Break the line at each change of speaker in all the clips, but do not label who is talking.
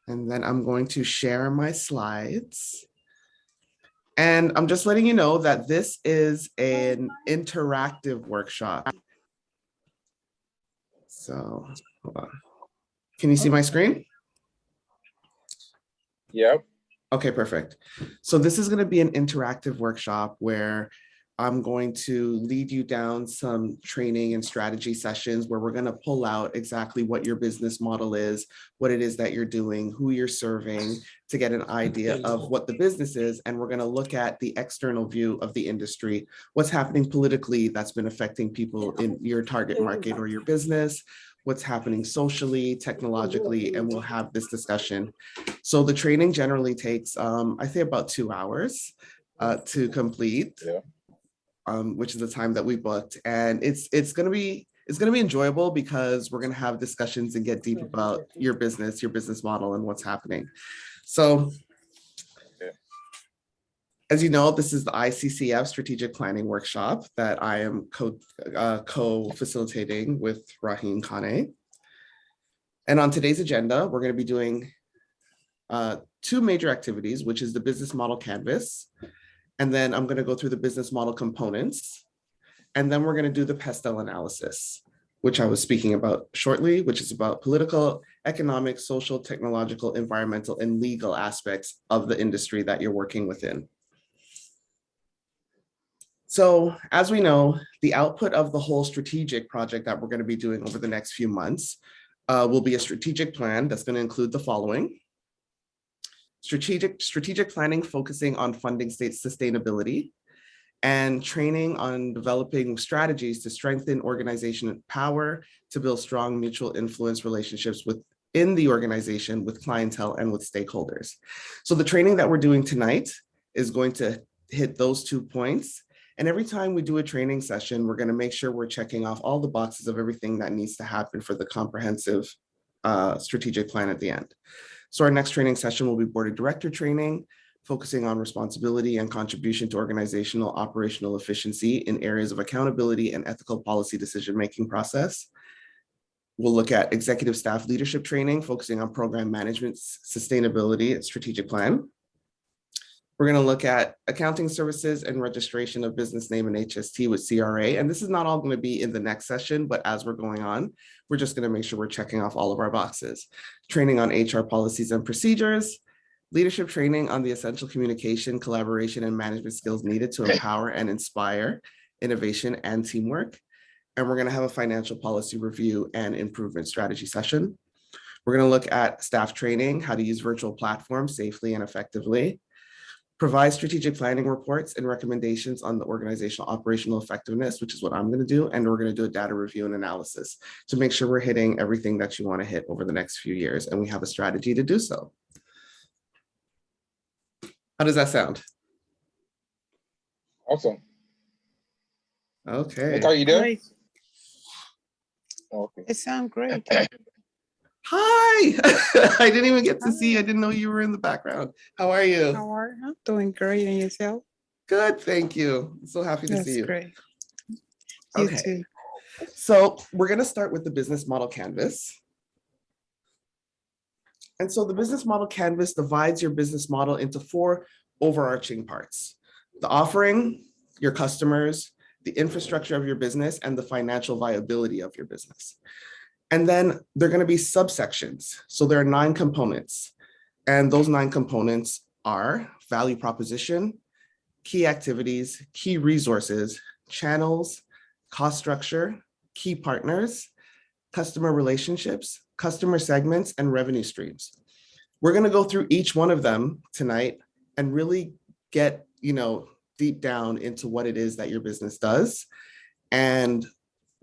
And then I'm going to share my slides. And I'm just letting you know that this is an interactive workshop. So hold on. Can you see my screen?
Yep.
Okay, perfect. So this is going to be an interactive workshop where I'm going to lead you down some training and strategy sessions where we're going to pull out exactly what your business model is, what it is that you're doing, who you're serving, to get an idea of what the business is. And we're going to look at the external view of the industry, what's happening politically that's been affecting people in your target market or your business, what's happening socially, technologically, and we'll have this discussion. So the training generally takes, I say about 2 hours to complete.
Yeah.
Which is the time that we booked, and it's gonna be enjoyable because we're gonna have discussions and get deep about your business model, and what's happening. So, as you know, this is the ICCF Strategic Planning Workshop that I am co-facilitating with Rahim Khaneh. And on today's agenda, we're going to be doing 2 major activities, which is the business model canvas. And then I'm going to go through the business model components. And then we're going to do the PESTEL analysis, which I was speaking about shortly, which is about political, economic, social, technological, environmental, and legal aspects of the industry that you're working within. So as we know, the output of the whole strategic project that we're going to be doing over the next few months will be a strategic plan that's going to include the following. Strategic planning focusing on funding state sustainability, and training on developing strategies to strengthen organizational power to build strong mutual influence relationships within the organization with clientele and with stakeholders. So the training that we're doing tonight is going to hit those 2 points. And every time we do a training session, we're going to make sure we're checking off all the boxes of everything that needs to happen for the comprehensive strategic plan at the end. So our next training session will be board of director training, focusing on responsibility and contribution to organizational operational efficiency in areas of accountability and ethical policy decision-making process. We'll look at executive staff leadership training, focusing on program management, sustainability, and strategic plan. We're going to look at accounting services and registration of business name and HST with CRA. And this is not all going to be in the next session, but as we're going on, we're just going to make sure we're checking off all of our boxes. Training on HR policies and procedures, leadership training on the essential communication, collaboration, and management skills needed to empower and inspire innovation and teamwork. And we're going to have a financial policy review and improvement strategy session. We're going to look at staff training, how to use virtual platforms safely and effectively, provide strategic planning reports and recommendations on the organizational operational effectiveness, which is what I'm going to do. And we're going to do a data review and analysis to make sure we're hitting everything that you want to hit over the next few years. And we have a strategy to do so. How does that sound?
Awesome.
Okay.
Nick, how are you doing?
Great.
Okay.
It sounds great.
Hi. I didn't even get to see you. I didn't know you were in the background. How are you?
How are you? I'm doing great. And yourself?
Good, thank you. I'm so happy to
That's
see you.
great. You
Okay.
too.
So we're going to start with the business model canvas. And so the business model canvas divides your business model into 4 overarching parts: the offering, your customers, the infrastructure of your business, and the financial viability of your business. And then there are going to be subsections. So there are 9 components. And those 9 components are value proposition, key activities, key resources, channels, cost structure, key partners, customer relationships, customer segments, and revenue streams. We're going to go through each one of them tonight and really get, deep down into what it is that your business does and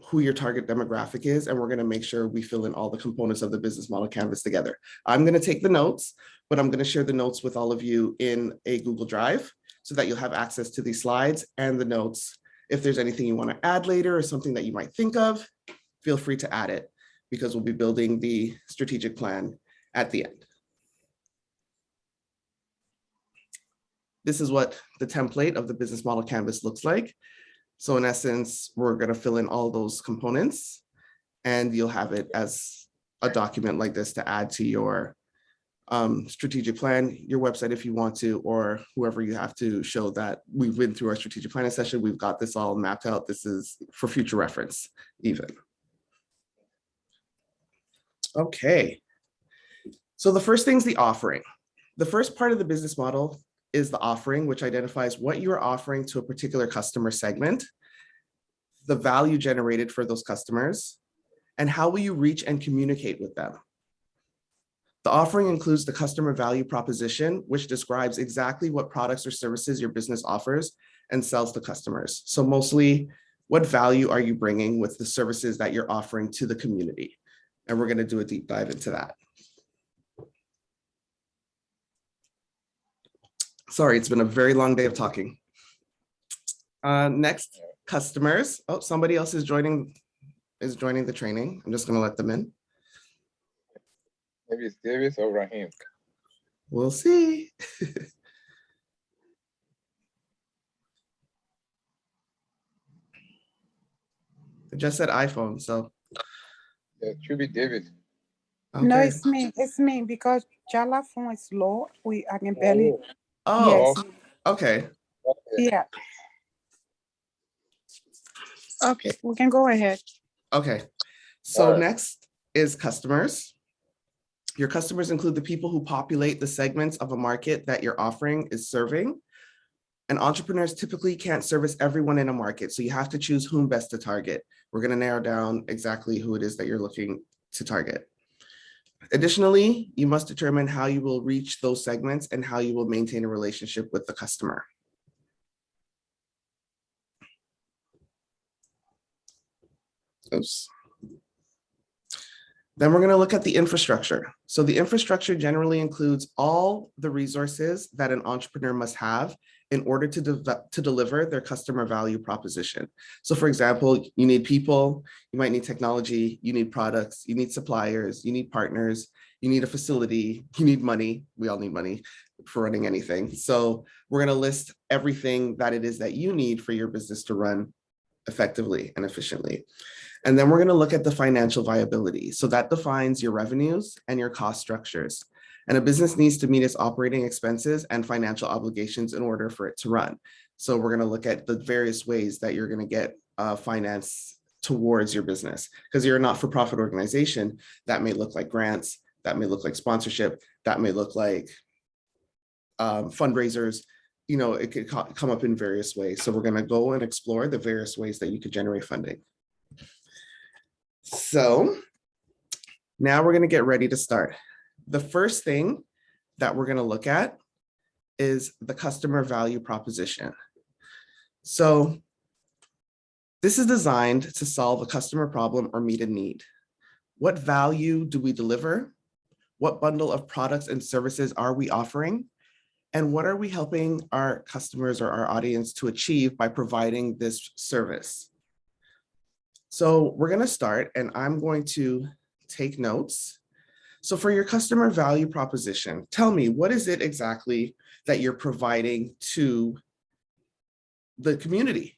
who your target demographic is. And we're going to make sure we fill in all the components of the business model canvas together. I'm going to take the notes, but I'm going to share the notes with all of you in a Google Drive so that you'll have access to these slides and the notes. If there's anything you want to add later or something that you might think of, feel free to add it, because we'll be building the strategic plan at the end. This is what the template of the business model canvas looks like. So in essence, we're going to fill in all those components and you'll have it as a document like this to add to your strategic plan, your website if you want to, or whoever you have to show that we've been through our strategic planning session. We've got this all mapped out. This is for future reference even. Okay. So the first thing is the offering. The first part of the business model is the offering, which identifies what you are offering to a particular customer segment, the value generated for those customers, and how will you reach and communicate with them. The offering includes the customer value proposition, which describes exactly what products or services your business offers and sells to customers. So mostly, what value are you bringing with the services that you're offering to the community? And we're going to do a deep dive into that. Sorry, it's been a very long day of talking. Next, customers. Oh, somebody else is joining the training. I'm just going to let them in.
Maybe it's Davis or Raheem.
We'll see. I just said iPhone, so.
Yeah, it should be David.
Okay.
No, it's me. It's me because Jala phone is low. I can barely.
Oh,
Yes.
okay.
Okay.
Yeah. Okay, we can go ahead.
Okay. So
All right.
next is customers. Your customers include the people who populate the segments of a market that your offering is serving. And entrepreneurs typically can't service everyone in a market, so you have to choose whom best to target. We're going to narrow down exactly who it is that you're looking to target. Additionally, you must determine how you will reach those segments and how you will maintain a relationship with the customer. Oops. Then we're going to look at the infrastructure. So the infrastructure generally includes all the resources that an entrepreneur must have in order to deliver their customer value proposition. So for example, you need people, you might need technology, you need products, you need suppliers, you need partners, you need a facility, you need money. We all need money for running anything. So we're going to list everything that it is that you need for your business to run effectively and efficiently. And then we're going to look at the financial viability. So that defines your revenues and your cost structures. And a business needs to meet its operating expenses and financial obligations in order for it to run. So we're going to look at the various ways that you're going to get finance towards your business. Because you're a not-for-profit organization, that may look like grants, that may look like sponsorship, that may look like fundraisers. You know, it could come up in various ways. So we're going to go and explore the various ways that you could generate funding. So now we're going to get ready to start. The first thing that we're going to look at is the customer value proposition. So this is designed to solve a customer problem or meet a need. What value do we deliver? What bundle of products and services are we offering? And what are we helping our customers or our audience to achieve by providing this service? So we're going to start, and I'm going to take notes. So for your customer value proposition, tell me, what is it exactly that you're providing to the community?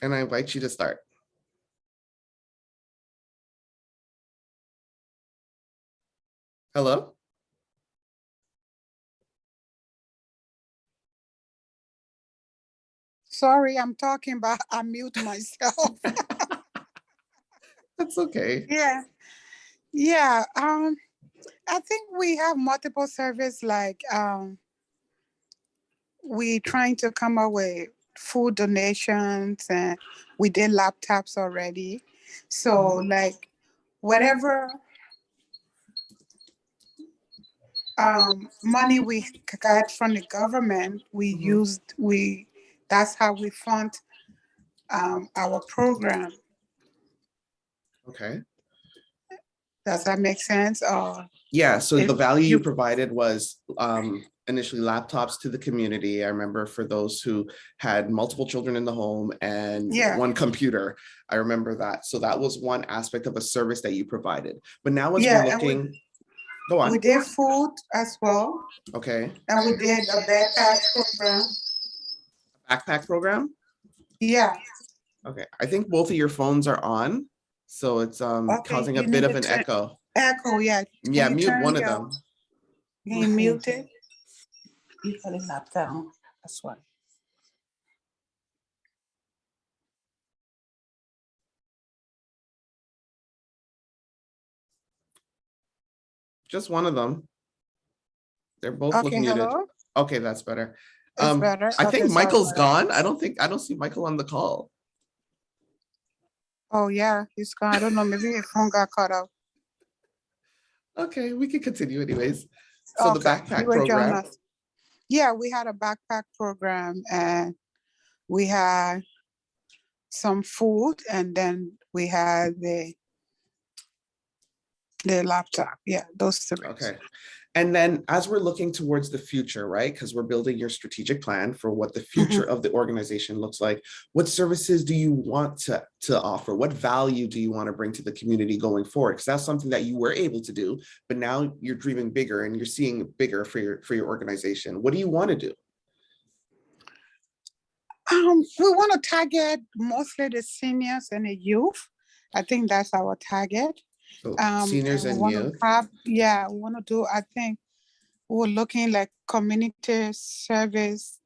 And I invite you to start. Hello?
Sorry, I'm talking, but I mute myself.
That's okay.
Yeah. Yeah. I think we have multiple services like we trying to come up with food donations, and we did laptops already. So like whatever money we got from the government, that's how we fund our program.
Okay.
Does that make sense?
Yeah, so
If
the value you
you-
provided was initially laptops to the community. I remember for those who had multiple children in the home and
Yeah.
one computer. I remember that. So that was one aspect of a service that you provided. But now as
Yeah,
we're
and
looking, go on.
we did food as well,
Okay.
and we did a backpack program.
Backpack program?
Yeah.
Okay, I think both of your phones are on. So it's
Okay,
causing a
you
bit
need
of
to
an
turn
echo.
echo. Yeah,
Yeah,
can you
mute
turn
one of
your?
them.
Can you mute it? You got it locked down. That's why.
Just one of them. They're both look
Okay,
muted.
hello.
Okay, that's better.
It's better.
I
Okay,
think
sorry
Michael's
about that.
gone. I don't see Michael on the call.
Oh yeah, he's gone. I don't know. Maybe his phone got cut off.
Okay, we can continue anyways. So the
Okay, you
backpack
were joining
program.
us. Yeah, we had a backpack program and we had some food and then we had the laptop. Yeah, those three.
Okay. And then as we're looking towards the future, right? Because we're building your strategic plan for what the future of the organization looks like. What services do you want to offer? What value do you want to bring to the community going forward? Because that's something that you were able to do, but now you're dreaming bigger and you're seeing bigger for your organization. What do you want to do?
We want to target mostly the seniors and the youth. I think that's our target.
So seniors
we
and
want to
youth.
have, yeah, we want to do, I think we're looking like community service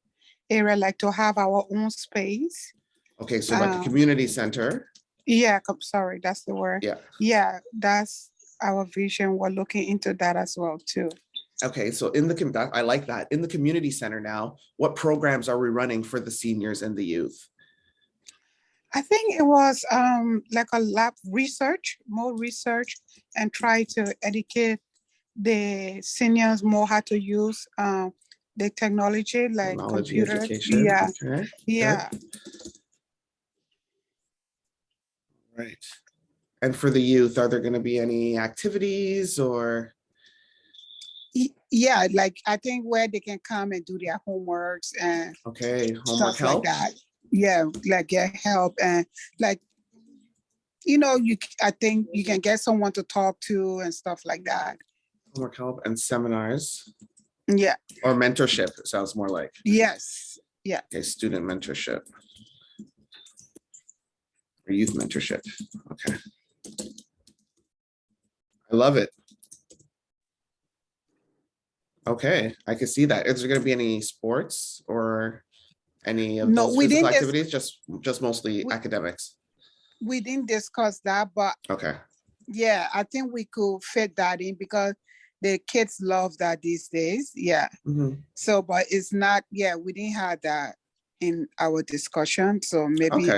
area, like to have our own space.
Okay, so like a community center.
Yeah, sorry, that's the word.
Yeah.
Yeah, that's our vision. We're looking into that as well too.
Okay, so I like that. In the community center now, what programs are we running for the seniors and the youth?
I think it was like a lab research, more research, and try to educate the seniors more how to use the technology like
Technology
computers.
education.
Yeah,
Okay.
yeah.
Good. Right. And for the youth, are there going to be any activities or?
Yeah, like I think where they can come and do their homeworks and
Okay, homework
stuff like
help.
that. Yeah, like get help and like I think you can get someone to talk to and stuff like that.
Homework help and seminars.
Yeah.
Or mentorship, it sounds more like.
Yes. Yeah.
Okay, student mentorship. Or youth mentorship. Okay. I love it. Okay, I can see that. Is there going to be any sports or any of those physical activities? Just mostly academics.
We didn't discuss that, but
okay.
Yeah, I think we could fit that in because the kids love that these days. Yeah. So, but it's not. Yeah, we didn't have that in our discussion. So maybe,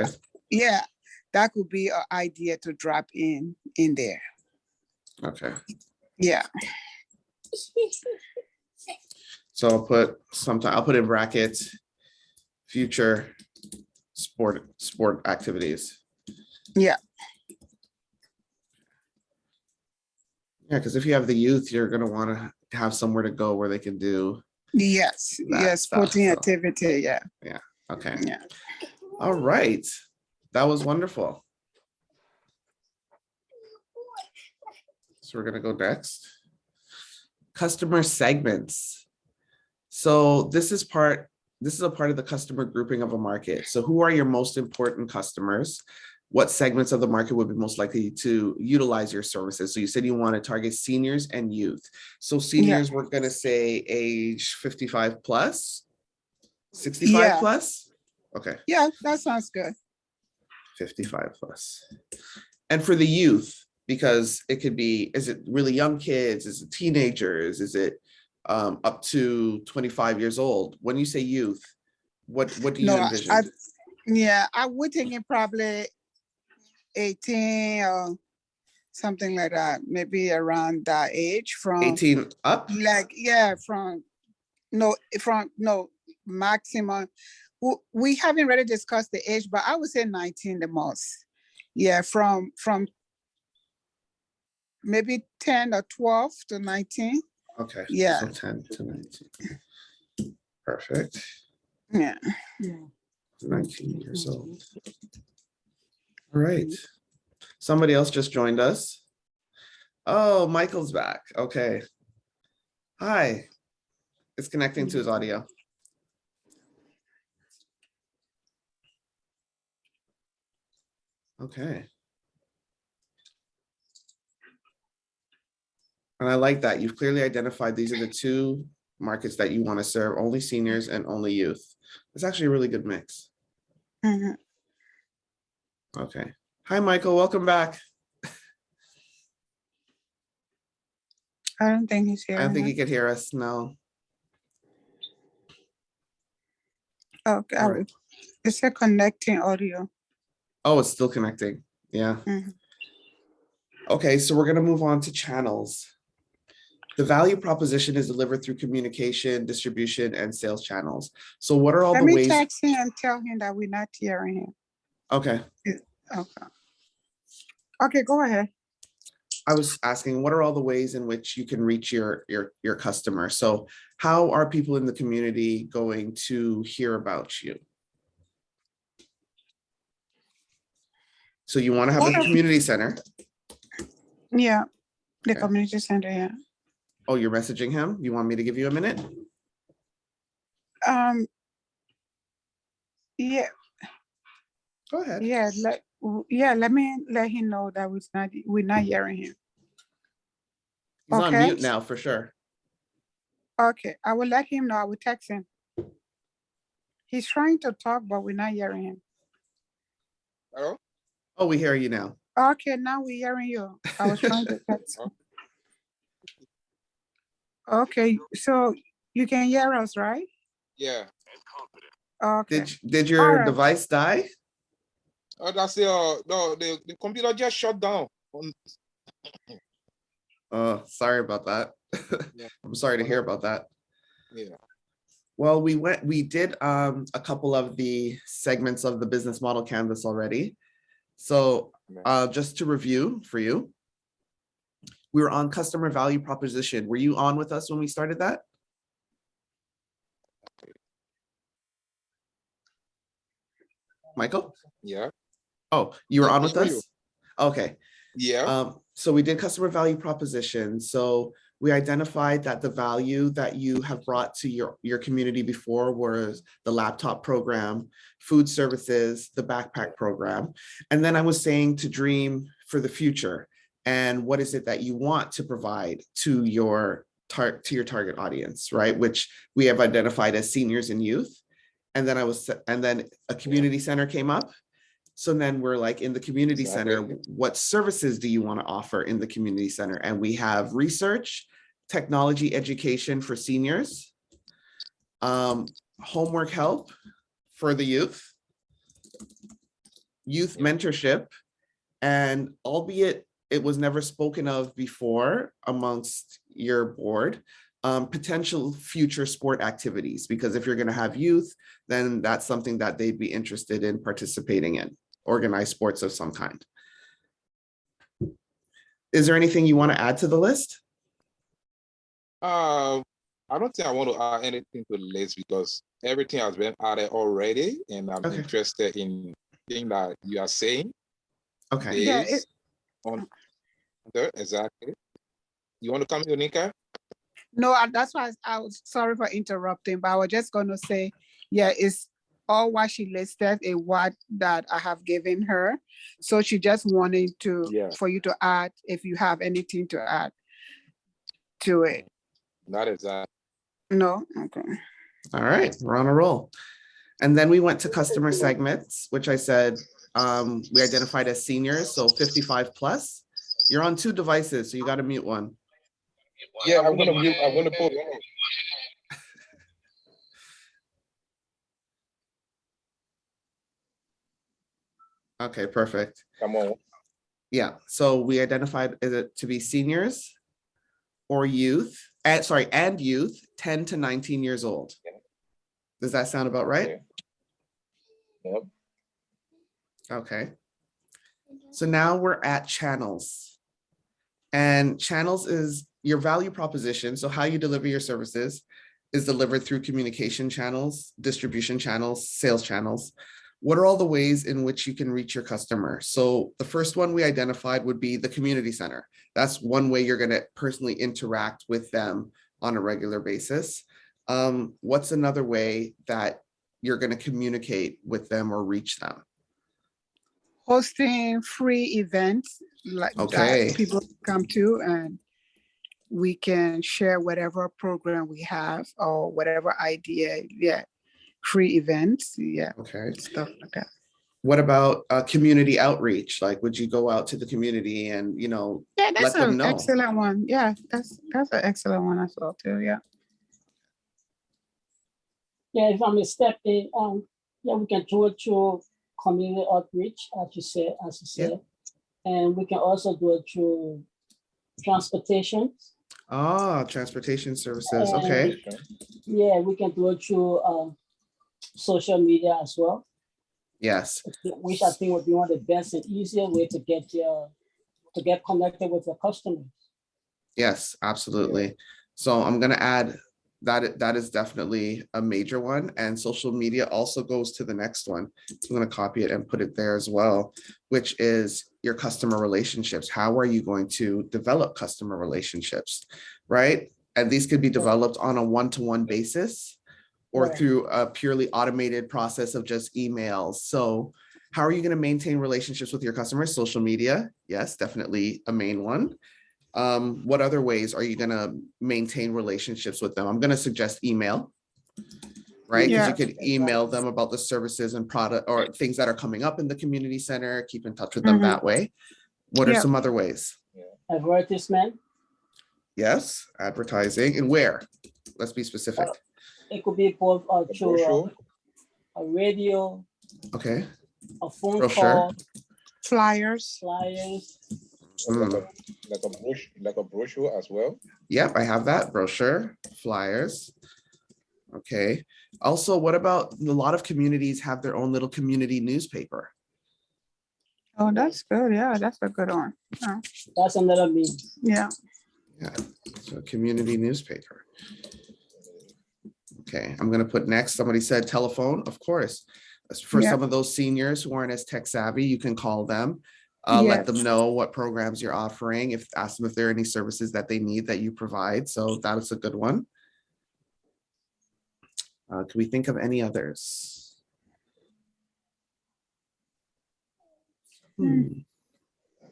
yeah, that could be an idea to drop in there.
Okay.
Yeah.
So I'll put in brackets, future sport activities.
Yeah.
Yeah, because if you have the youth, you're gonna want to have somewhere to go where they can do.
Yes. Yes. Sporting activity. Yeah.
Yeah. Okay.
Yeah.
All right. That was wonderful. So we're gonna go next. Customer segments. So this is a part of the customer grouping of a market. So who are your most important customers? What segments of the market would be most likely to utilize your services? So you said you want to target seniors and youth. So seniors, we're going to say age 55 plus, 65 plus. Okay.
Yeah, that sounds good.
55 plus. And for the youth, because it could be, is it really young kids? Is it teenagers? Is it up to 25 years old? When you say youth, what do you envision?
I would think it probably 18 or something like that, maybe around that age from
18 up?
Like, yeah, from maximum. We haven't really discussed the age, but I would say 19 the most. Yeah, from maybe 10 or 12 to 19.
Okay.
Yeah.
So 10 to 19. Perfect.
Yeah.
19 years old. All right. Somebody else just joined us. Oh, Michael's back. Okay. Hi. It's connecting to his audio. Okay. And I like that. You've clearly identified these are the two markets that you want to serve, only seniors and only youth. It's actually a really good mix.
Mhm.
Okay. Hi, Michael. Welcome back.
I don't think he's
I
here.
don't think you could hear us. No.
Okay,
All right.
it's a connecting audio.
Oh, it's still connecting. Yeah.
Mhm.
Okay, so we're going to move on to channels. The value proposition is delivered through communication, distribution, and sales channels. So what are all
Let
the
me
ways?
text him and tell him that we're not hearing him.
Okay.
Okay. Okay, go ahead.
I was asking, what are all the ways in which you can reach your customer? So how are people in the community going to hear about you? So you want to have a community center.
Yeah, the
Okay.
community center, yeah.
Oh, you're messaging him? You want me to give you a minute?
Yeah,
Go ahead.
yeah, let me let him know that we're not hearing him.
He's on
Okay.
mute now for sure.
Okay, I will let him know. I will text him. He's trying to talk, but we're not hearing him.
Hello?
Oh, we hear you now.
Okay, now we're hearing you. I was trying to text him. Okay, so you can hear us, right?
Yeah.
Okay.
Did your
All right.
device die?
Oh, that's the no, the computer just shut down.
Oh, sorry about that.
Yeah.
I'm sorry to hear about that.
Yeah.
Well, we did a couple of the segments of the business model canvas already. So just to review for you, we were on customer value proposition. Were you on with us when we started that? Michael?
Yeah.
Oh, you were
Yeah,
on
I
with
saw you.
us? Okay.
Yeah.
So we did customer value proposition. So we identified that the value that you have brought to your community before was the laptop program, food services, the backpack program. And then I was saying to dream for the future. And what is it that you want to provide to your target audience, right? Which we have identified as seniors and youth. And then a community center came up. So then we're like, in the community center, what services do you want to offer in the community center? And we have research, technology education for seniors, homework help for the youth mentorship, and albeit it was never spoken of before amongst your board, potential future sport activities, because if you're going to have youth, then that's something that they'd be interested in participating in, organized sports of some kind. Is there anything you want to add to the list?
I don't think I want to add anything to the list because everything has been added already, and I'm interested in things that you are saying.
Okay.
Yeah.
Exactly. You want to come, Yonika?
No, that's why I was sorry for interrupting, but I was just going to say, yeah, it's all what she listed is what that I have given her. So she just wanted for you to add, if you have anything to add to it.
Not exactly.
No? Okay.
All right, we're on a roll. And then we went to customer segments, which I said we identified as seniors, so 55 plus. You're on 2 devices, so you got to mute one.
Yeah, I'm gonna mute. I'm gonna put.
Okay, perfect.
Come on.
Yeah, so we identified it to be seniors or youth, and youth 10 to 19 years old. Does that sound about right?
Yep.
Okay. So now we're at channels. And channels is your value proposition. So how you deliver your services is delivered through communication channels, distribution channels, sales channels. What are all the ways in which you can reach your customer? So the first one we identified would be the community center. That's one way you're going to personally interact with them on a regular basis. What's another way that you're going to communicate with them or reach them?
Hosting free events like that people come to, and we can share whatever program we have or whatever idea. Yeah, free events. Yeah,
Okay.
stuff like that.
What about community outreach? Like, would you go out to the community and,
Yeah, that's
let them
an
know?
excellent one. Yeah, that's an excellent one as well too. Yeah.
Yeah, if I may step in, yeah, we can do it through community outreach, as you said,
Yeah.
and we can also do it through transportation.
Ah, transportation services. Okay.
Yeah, we can do it through social media as well,
Yes.
which I think would be one of the best and easier way to get connected with your customers.
Yes, absolutely. So I'm going to add that is definitely a major one. And social media also goes to the next one. So I'm going to copy it and put it there as well, which is your customer relationships. How are you going to develop customer relationships, right? And these could be developed on a one-to-one basis or
Right.
through a purely automated process of just emails. So how are you going to maintain relationships with your customers? Social media, yes, definitely a main one. What other ways are you going to maintain relationships with them? I'm going to suggest email, right? Because you could email them about the services and product or things that are coming up in the community center, keep in touch with them that way. What are some other ways?
Advertisement.
Yes, advertising. And where? Let's be specific.
It could be both through a radio,
Okay.
a phone
Brochure.
call,
Flyers.
Like a brochure as well.
Yep, I have that brochure, flyers. Okay. Also, what about a lot of communities have their own little community newspaper?
Oh, that's good. Yeah, that's a good one. Yeah.
That's another means.
Yeah.
Yeah, so community newspaper. Okay, I'm gonna put next. Somebody said telephone, of course. For some of those seniors who aren't as tech savvy, you can call them. Let them know what programs you're offering, ask them if there are any services that they need that you provide. So that is a good one. Can we think of any others?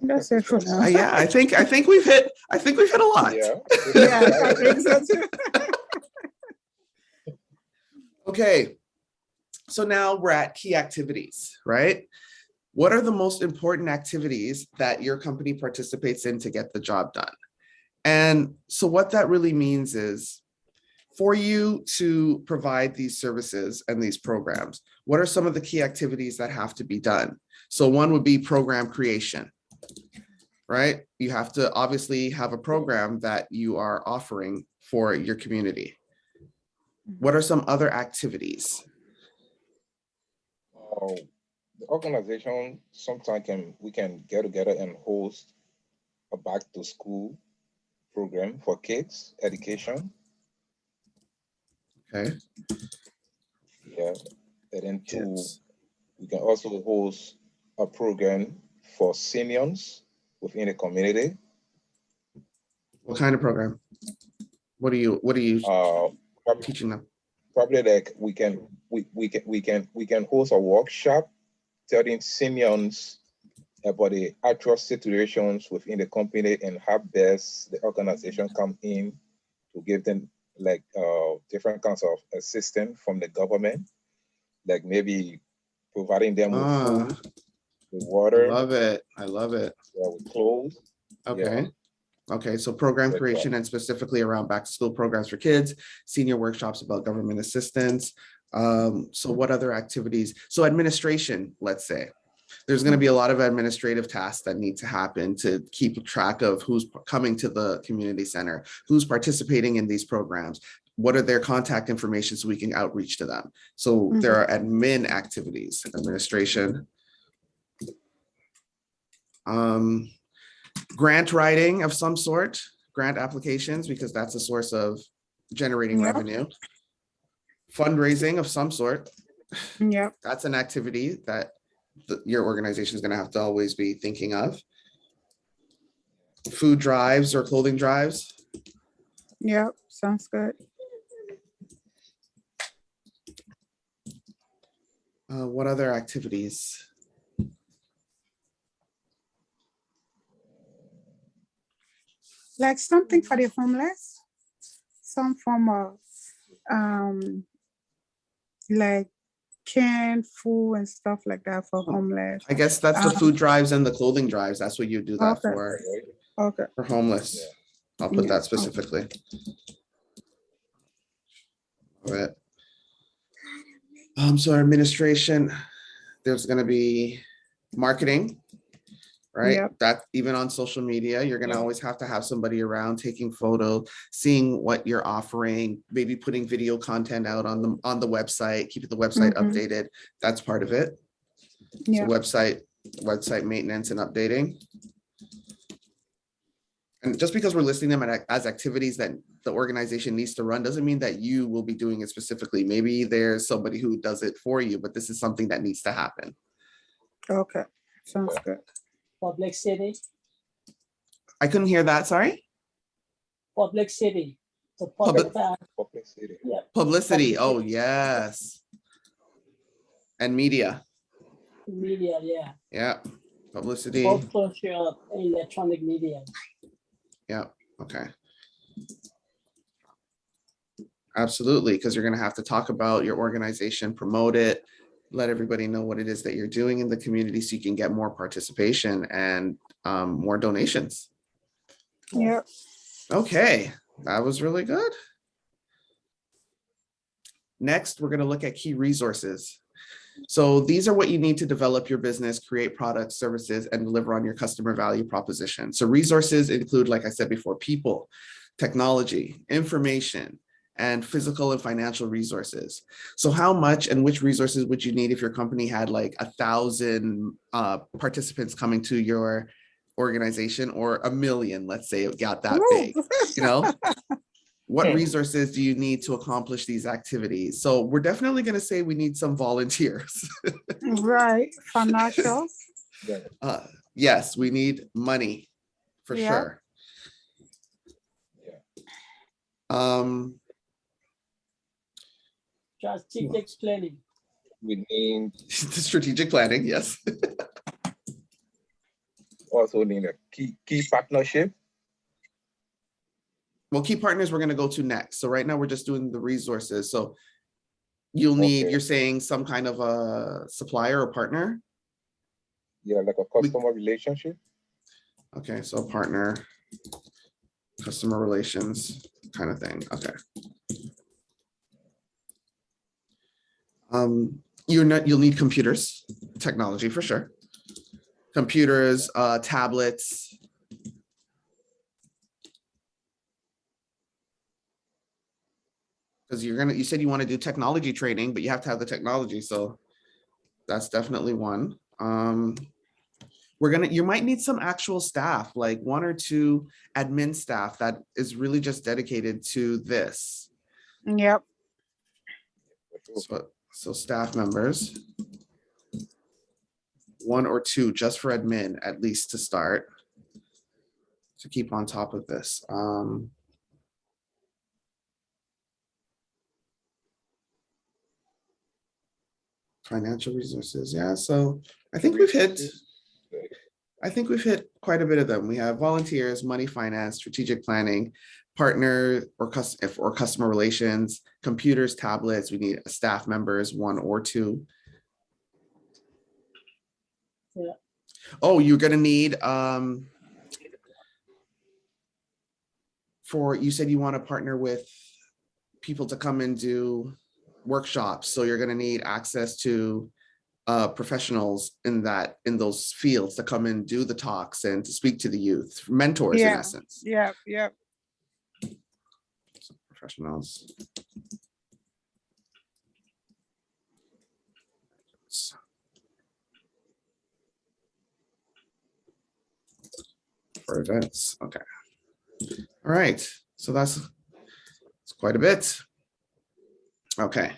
That's it for now.
Yeah, I think we've hit a lot.
Yeah.
Yeah, I think so too.
Okay, so now we're at key activities, right? What are the most important activities that your company participates in to get the job done? And so what that really means is for you to provide these services and these programs, what are some of the key activities that have to be done? So one would be program creation, right? You have to obviously have a program that you are offering for your community. What are some other activities?
The organization sometimes we can get together and host a back to school program for kids education.
Okay.
Yeah, and then we can also host a program for seniors within the community.
What kind of program? What are you teaching them?
Probably like we can host a workshop telling seniors about the actual situations within the company and how best the organization come in to give them like different kinds of assistance from the government, like maybe providing them with food, with water.
I love it.
Yeah, with clothes.
Okay. Yeah. Okay, so program creation and specifically around back to school programs for kids, senior workshops about government assistance. So what other activities? So administration, let's say. There's going to be a lot of administrative tasks that need to happen to keep track of who's coming to the community center, who's participating in these programs, what are their contact information so we can outreach to them. So there are admin activities, administration. Grant writing of some sort, grant applications, because that's a source of generating revenue. Fundraising of some sort.
Yeah.
That's an activity that your organization is going to have to always be thinking of. Food drives or clothing drives.
Yeah, sounds good.
What other activities?
Like something for the homeless, some form of like canned food and stuff like that for homeless.
I guess that's the food drives and the clothing drives. That's what you do that
Okay. Okay.
for homeless.
Yeah.
I'll put
Yeah.
that specifically. All right. So our administration, there's going to be marketing, right?
Yep.
That even on social media, you're going to always have to have somebody around taking photo, seeing what you're offering, maybe putting video content out on the website, keeping the website updated. That's part of it.
Yeah.
So website maintenance and updating. And just because we're listing them as activities that the organization needs to run doesn't mean that you will be doing it specifically. Maybe there's somebody who does it for you, but this is something that needs to happen.
Okay. Sounds good.
Publicity.
I couldn't hear that, sorry?
Publicity. So publicity. Yeah.
Publicity, oh yes. And media.
Media, yeah.
Yeah, publicity.
Both social and electronic media.
Yeah, okay. Absolutely, because you're going to have to talk about your organization, promote it, let everybody know what it is that you're doing in the community so you can get more participation and more donations.
Yeah.
Okay, that was really good. Next, we're going to look at key resources. So these are what you need to develop your business, create products, services, and deliver on your customer value proposition. So resources include, like I said before, people, technology, information, and physical and financial resources. So how much and which resources would you need if your company had like 1,000 participants coming to your organization, or 1 million, let's say it got that big, you know? What resources do you need to accomplish these activities? So we're definitely going to say we need some volunteers.
Right. Financial.
Yes, we need money for sure.
Strategic planning.
We need
strategic planning, yes.
Also need a key partnership.
Well, key partners we're going to go to next. So right now we're just doing the resources. So you'll need, you're saying some kind of a supplier or partner?
Yeah, like a customer relationship.
Okay, so partner, customer relations kind of thing. Okay. You'll need computers, technology for sure. Computers, tablets. Because you said you want to do technology training, but you have to have the technology. So that's definitely one. You might need some actual staff, like 1 or 2 admin staff that is really just dedicated to this.
Yep.
So staff members, 1 or 2 just for admin, at least to start, to keep on top of this. Financial resources, yeah. So I think we've hit quite a bit of them. We have volunteers, money, finance, strategic planning, partner or customer relations, computers, tablets. We need staff members, 1 or 2.
Yeah.
Oh, you're gonna need you said you want to partner with people to come and do workshops. So you're going to need access to professionals in those fields to come and do the talks and to speak to the youth, mentors in essence.
Yeah.
So professionals. For events. Okay. All right. So that's quite a bit. Okay.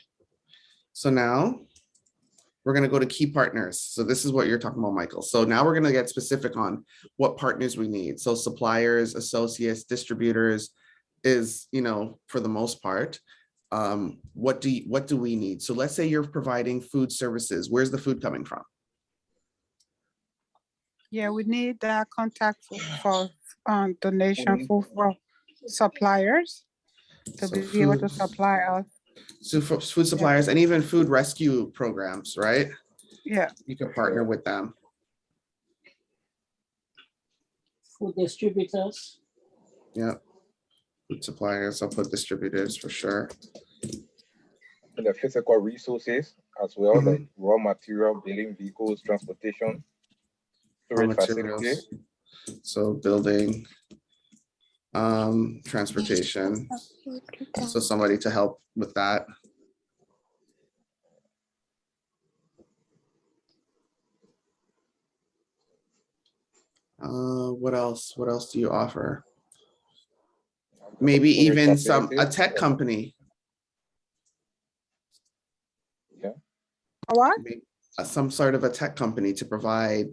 So now we're going to go to key partners. So this is what you're talking about, Michael. So now we're going to get specific on what partners we need. So suppliers, associates, distributors is, for the most part, what do we need? So let's say you're providing food services. Where's the food coming from?
Yeah, we need that contact for donation for suppliers to
So
be able to supply us.
so food suppliers and even food rescue programs, right?
Yeah.
You can partner with them.
Food distributors.
Yeah. Food suppliers, I'll put distributors for sure.
And the physical resources as well,
Mhm.
like raw material, building vehicles, transportation,
Raw
storage facility.
materials. So building, transportation. So somebody to help with that. What else? What else do you offer? Maybe
Storage
even a
facilities.
tech company.
Yeah.
What?
Some sort of a tech company to provide,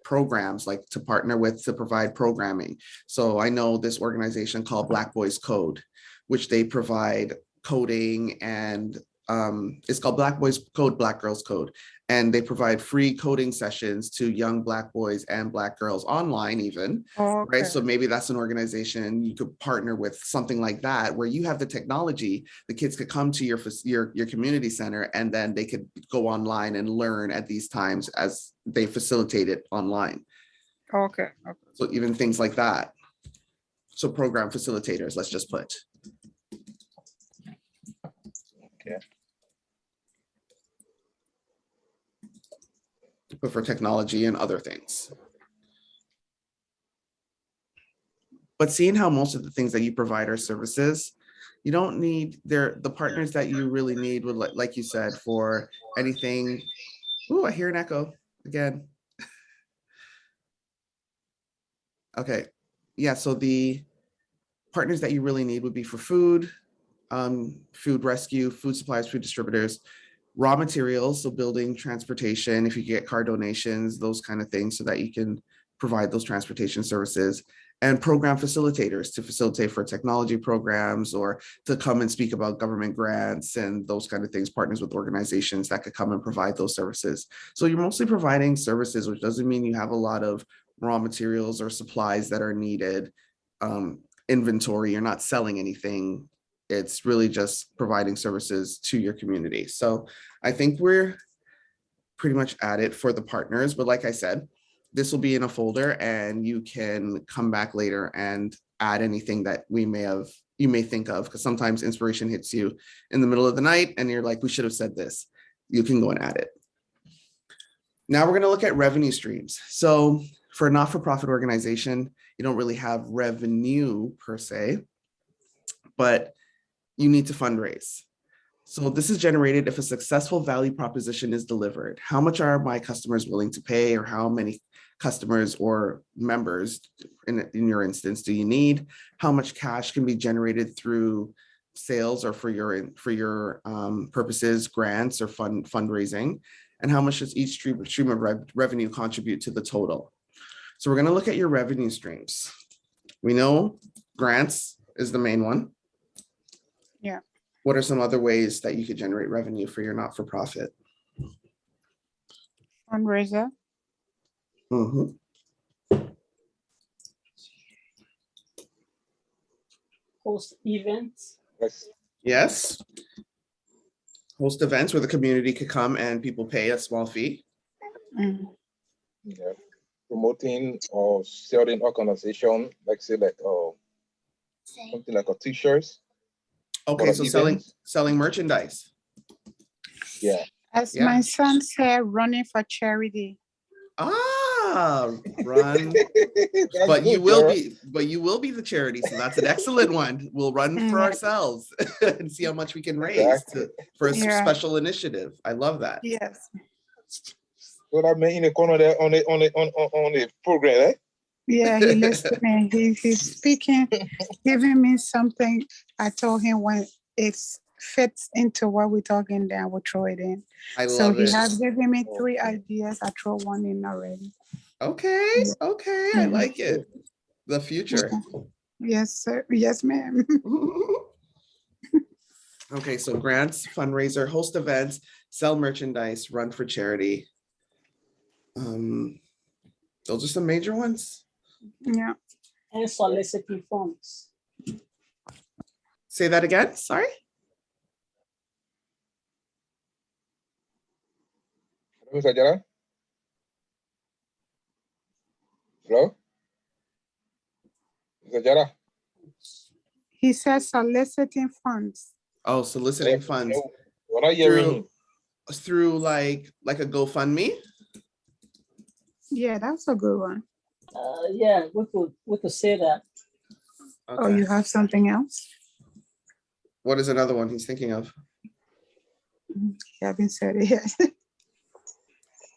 programs, like to partner with to provide programming. So I know this organization called Black Boys Code, which they provide coding, and it's called Black Boys Code, Black Girls Code. And they provide free coding sessions to young Black boys and Black girls online even,
Okay.
right? So maybe that's an organization you could partner with, something like that, where you have the technology, the kids could come to your community center, and then they could go online and learn at these times as they facilitate it online.
Okay.
So even things like that. So program facilitators, let's just put.
Okay.
But for technology and other things. But seeing how most of the things that you provide are services, you don't need the partners that you really need would, like you said, for anything. Oh, I hear an echo again. Okay. Yeah, so the partners that you really need would be for food, food rescue, food suppliers, food distributors, raw materials, so building, transportation, if you get car donations, those kind of things, so that you can provide those transportation services, and program facilitators to facilitate for technology programs, or to come and speak about government grants and those kind of things, partners with organizations that could come and provide those services. So you're mostly providing services, which doesn't mean you have a lot of raw materials or supplies that are needed, inventory, you're not selling anything. It's really just providing services to your community. So I think we're pretty much at it for the partners, but like I said, this will be in a folder and you can come back later and add anything that you may think of, because sometimes inspiration hits you in the middle of the night and you're like, we should have said this. You can go and add it. Now we're going to look at revenue streams. So for a not-for-profit organization, you don't really have revenue per se, but you need to fundraise. So this is generated if a successful value proposition is delivered. How much are my customers willing to pay, or how many customers or members in your instance do you need? How much cash can be generated through sales, or for your purposes, grants or fundraising? And how much does each stream of revenue contribute to the total? So we're going to look at your revenue streams. We know grants is the main one.
Yeah.
What are some other ways that you could generate revenue for your not-for-profit?
Fundraiser.
Host events.
Yes. Host events where the community could come and people pay a small fee.
Yeah. Promoting or selling organization, like say like something like a t-shirts.
Okay, so selling merchandise.
Yeah.
As my son said, running for charity.
Run. But you will be the charity. So that's an excellent one. We'll run for ourselves and see how much we can raise for a special initiative. I love that.
Yes.
What I mean in the corner there on the program, eh?
Yeah, he listening. He's speaking, giving me something. I told him when it fits into what we're talking, then I will throw it in.
I love it.
So he has given me 3 ideas. I throw one in already.
Okay. Okay. I like it. The future.
Yes, sir. Yes, ma'am.
Okay, so grants, fundraiser, host events, sell merchandise, run for charity. Those are some major ones.
Yeah.
and soliciting funds.
Say that again, sorry?
Mr. Jara? Hello? Mr. Jara?
He says soliciting funds.
Oh, soliciting funds
What are you hearing?
through like a GoFundMe?
Yeah, that's a good one.
Yeah, we could say that.
Oh,
Okay.
you have something else?
What is another one he's thinking of?
You haven't said it yet.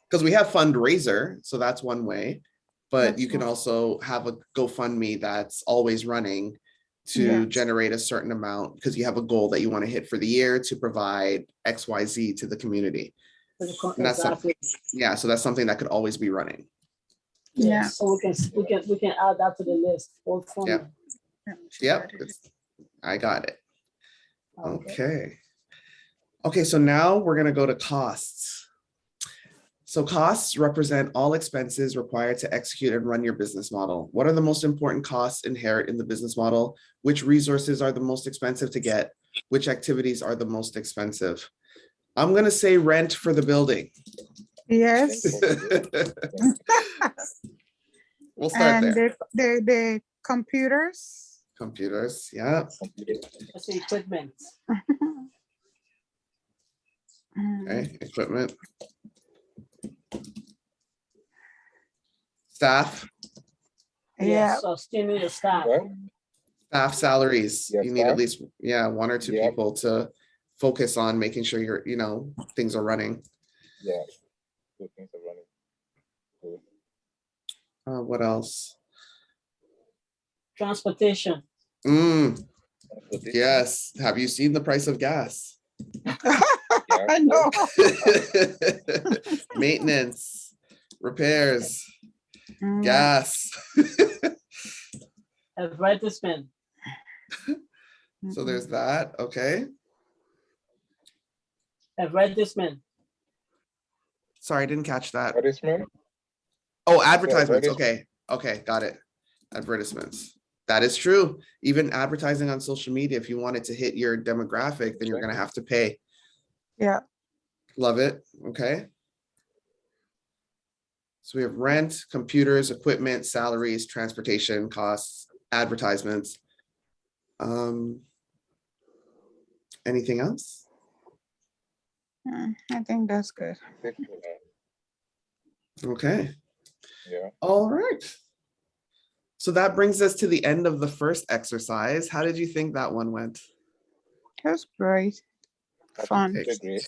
Because we have fundraiser, so that's one way, but
That's
you can
one.
also have a GoFundMe that's always running to
Yeah.
generate a certain amount because you have a goal that you want to hit for the year to provide XYZ to the community. And that's
Exactly.
yeah, so that's something that could always be running.
Yeah.
So we can add that to the list.
Yeah. Yep, I got it. Okay. Okay, so now we're going to go to costs. So costs represent all expenses required to execute and run your business model. What are the most important costs inherent in the business model? Which resources are the most expensive to get? Which activities are the most expensive? I'm going to say rent for the building.
Yes.
We'll start
And
there.
the computers.
Computers, yeah.
That's the equipment.
Okay, equipment. Staff,
Yeah.
Sustaining the staff.
What?
staff salaries.
Yes,
You need at
staff.
least, yeah, one or two
Yep.
people to focus on making sure things are running.
Yeah. Good things are running. Good.
What else?
Transportation.
Yes. Have you seen the price of gas?
I know.
Maintenance, repairs,
Mm,
gas.
Advertisement.
So there's that. Okay.
Advertisement.
Sorry, I didn't catch that.
Advertisement?
Oh, advertisements.
advertisement.
Okay, got it. Advertisements. That is true. Even advertising on social media, if you wanted to hit your demographic, then you're going to have to pay.
Yeah.
Love it. Okay. So we have rent, computers, equipment, salaries, transportation costs, advertisements. Anything else?
I think that's good.
Okay.
Yeah.
All right. So that brings us to the end of the first exercise. How did you think that one went?
That's great. Fun.
That's great.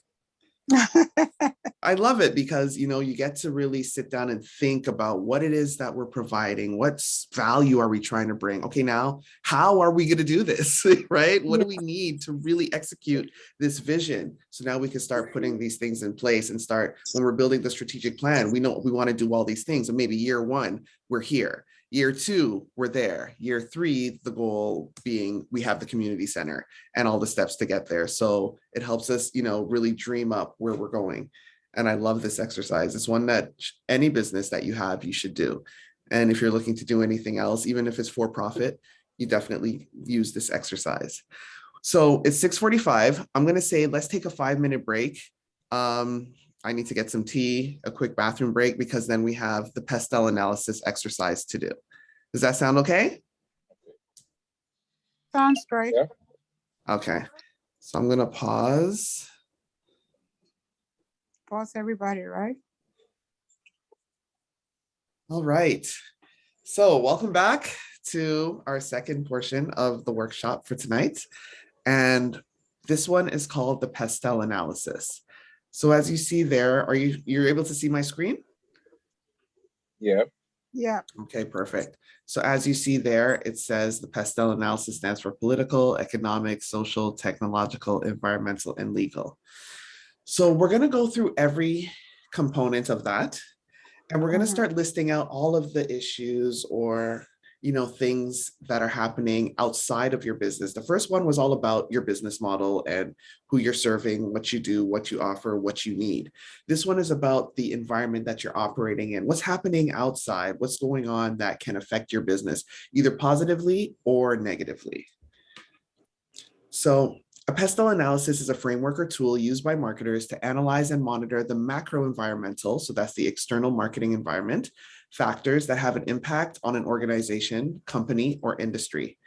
I love it because, you get to really sit down and think about what it is that we're providing. What value are we trying to bring? Okay, now, how are we going to do this, right? What do we need to really execute this vision? So now we can start putting these things in place and start, when we're building the strategic plan, we know we want to do all these things. And maybe year one, we're here. Year two, we're there. Year three, the goal being we have the community center and all the steps to get there. So it helps us, really dream up where we're going. And I love this exercise. It's one that any business that you have, you should do. And if you're looking to do anything else, even if it's for profit, you definitely use this exercise. So it's 6:45. I'm going to say, let's take a 5-minute break. I need to get some tea, a quick bathroom break, because then we have the pastel analysis exercise to do. Does that sound okay?
Sounds great.
Yeah.
Okay. So I'm going to pause.
Pause everybody, right?
All right. So welcome back to our second portion of the workshop for tonight. And this one is called the pastel analysis. So as you see there, you're able to see my screen?
Yeah.
Yeah.
Okay, perfect. So as you see there, it says the pastel analysis stands for political, economic, social, technological, environmental, and legal. So we're going to go through every component of that. And we're going to start listing out all of the issues or, things that are happening outside of your business. The first one was all about your business model and who you're serving, what you do, what you offer, what you need. This one is about the environment that you're operating in, what's happening outside, what's going on that can affect your business, either positively or negatively. So a pestle analysis is a framework or tool used by marketers to analyze and monitor the macro environmental, so that's the external marketing environment, factors that have an impact on an organization, company, or industry.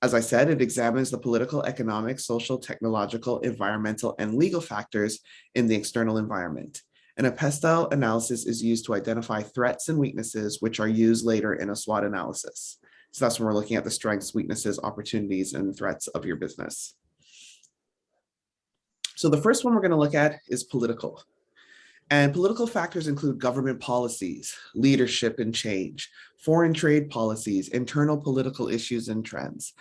As I said, it examines the political, economic, social, technological, environmental, and legal factors in the external environment. And a pestle analysis is used to identify threats and weaknesses, which are used later in a SWOT analysis. So that's when we're looking at the strengths, weaknesses, opportunities, and threats of your business. So the first one we're going to look at is political. And political factors include government policies, leadership and change, foreign trade policies, internal political issues and trends,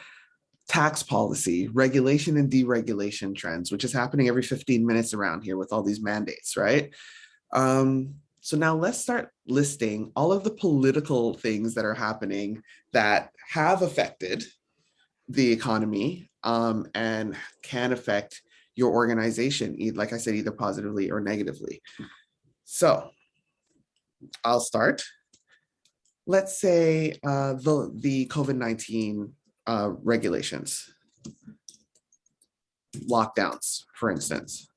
tax policy, regulation and deregulation trends, which is happening every 15 minutes around here with all these mandates, right? So now let's start listing all of the political things that are happening that have affected the economy and can affect your organization, like I said, either positively or negatively. So I'll start. Let's say the COVID-19 regulations, lockdowns, for instance.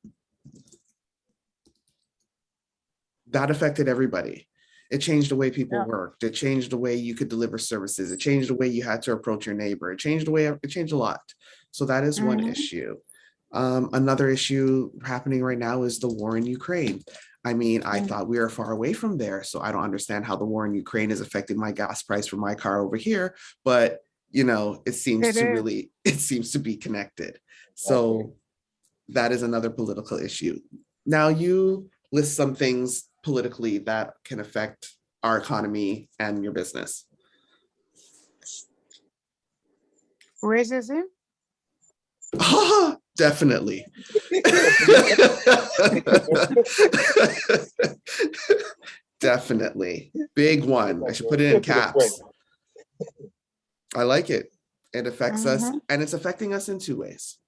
That affected everybody. It changed the way people worked. It changed the way you could deliver services. It changed the way you had to approach your neighbor. It changed a lot. So that is one issue. Another issue happening right now is the war in Ukraine. I mean, I thought we were far away from there, so I don't understand how the war in Ukraine is affecting my gas price for my car over here. But it seems to be connected. So that is another political issue. Now you list some things politically that can affect our economy and your business.
Racism?
Definitely. Definitely. Big one. I should put it in caps. I like it. It affects us, and it's affecting us in two ways.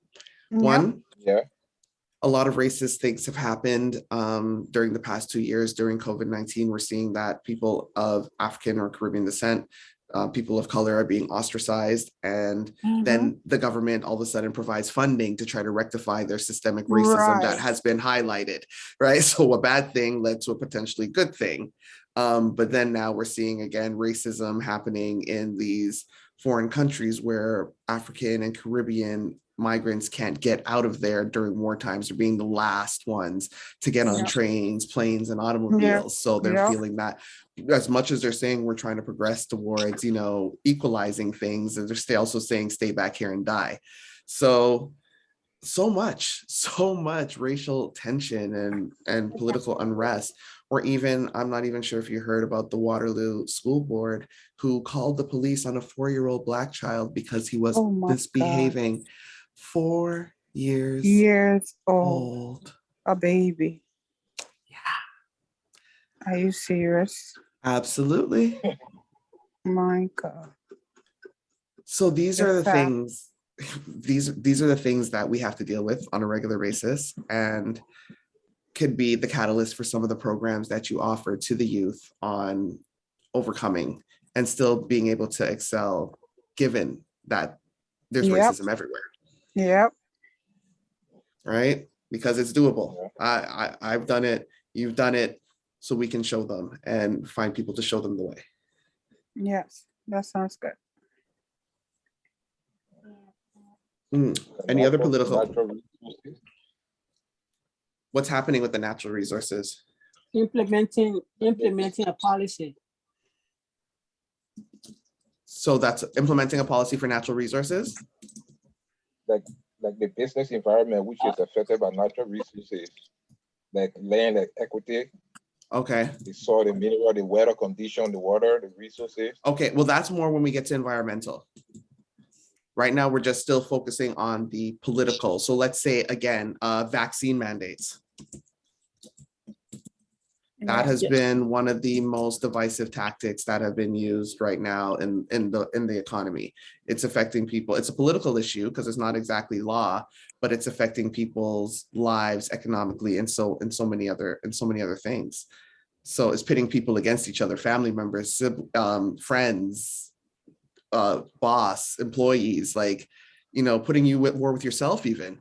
One, a lot of racist things have happened during the past 2 years. During COVID-19, we're seeing that people of African or Caribbean descent, people of color are being ostracized, and then the government all of a sudden provides funding to try to rectify their systemic racism that has been highlighted, right? So a bad thing led to a potentially good thing. But then now we're seeing again racism happening in these foreign countries where African and Caribbean migrants can't get out of there during war times. They're being the last ones to get on trains, planes, and automobiles. So they're feeling that as much as they're saying we're trying to progress towards, equalizing things, and they're also saying stay back here and die. So much racial tension and political unrest. Or even, I'm not even sure if you heard about the Waterloo School Board, who called the police on a 4-year-old Black child because he was misbehaving. 4 years old.
A baby.
Yeah.
Are you serious?
Absolutely.
My God.
So these are the things, these are the things that we have to deal with on a regular basis, and could be the catalyst for some of the programs that you offer to the youth on overcoming and still being able to excel, given that there's racism everywhere.
Yep.
Right? Because it's doable. I've done it. You've done it. So we can show them and find people to show them the way.
Yes, that sounds good.
Any other political? What's happening with the natural resources?
Implementing a policy.
So that's implementing a policy for natural resources?
Like the business environment, which is affected by natural resources, like land, like equity.
Okay.
The soil, the mineral, the weather condition, the water, the resources.
Okay, well, that's more when we get to environmental. Right now, we're just still focusing on the political. So let's say, again, vaccine mandates. That has
Yeah.
been one of the most divisive tactics that have been used right now in the economy. It's affecting people. It's a political issue because it's not exactly law, but it's affecting people's lives economically and so many other things. So it's pitting people against each other, family members, friends, boss, employees, like, you know, putting you at war with yourself even.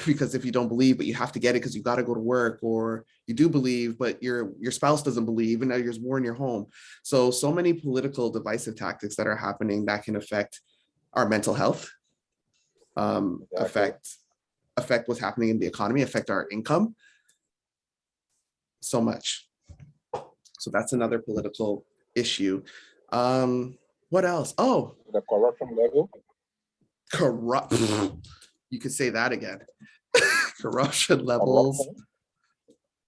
Because if you don't believe, but you have to get it because you got to go to work, or you do believe, but your spouse doesn't believe, and now there's war in your home. So many political divisive tactics that are happening that can affect our mental health, affect what's happening in the economy, affect our income so much. So that's another political issue. What else? Oh,
The corruption level.
corrupt. You could say that again. Corruption levels
Corruption.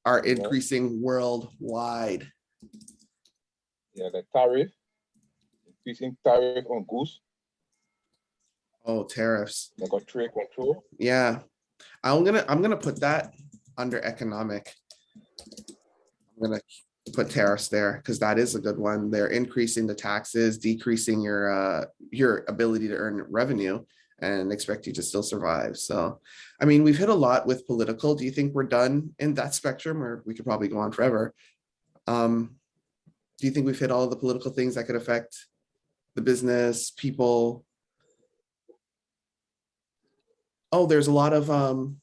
are increasing worldwide.
Yeah, the tariff, increasing tariff on goods.
Oh, tariffs.
They got trade control.
Yeah, I'm gonna put that under economic. I'm gonna put tariffs there because that is a good one. They're increasing the taxes, decreasing your ability to earn revenue, and expect you to still survive. So, I mean, we've hit a lot with political. Do you think we're done in that spectrum, or we could probably go on forever? Do you think we've hit all of the political things that could affect the business, people? Oh, there's a lot of, oh,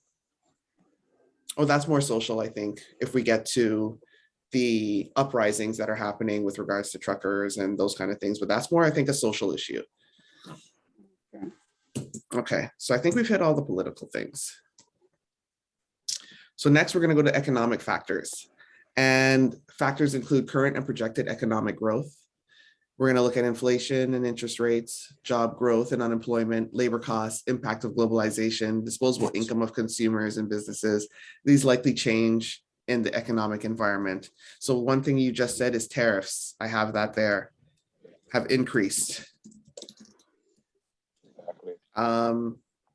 that's more social, I think, if we get to the uprisings that are happening with regards to truckers and those kind of things, but that's more, I think, a social issue. Okay, so I think we've hit all the political things. So next we're going to go to economic factors, and factors include current and projected economic growth. We're going to look at inflation and interest rates, job growth and unemployment, labor costs, impact of globalization, disposable income of consumers and businesses. These likely change in the economic environment. So one thing you just said is tariffs. I have that there, have increased.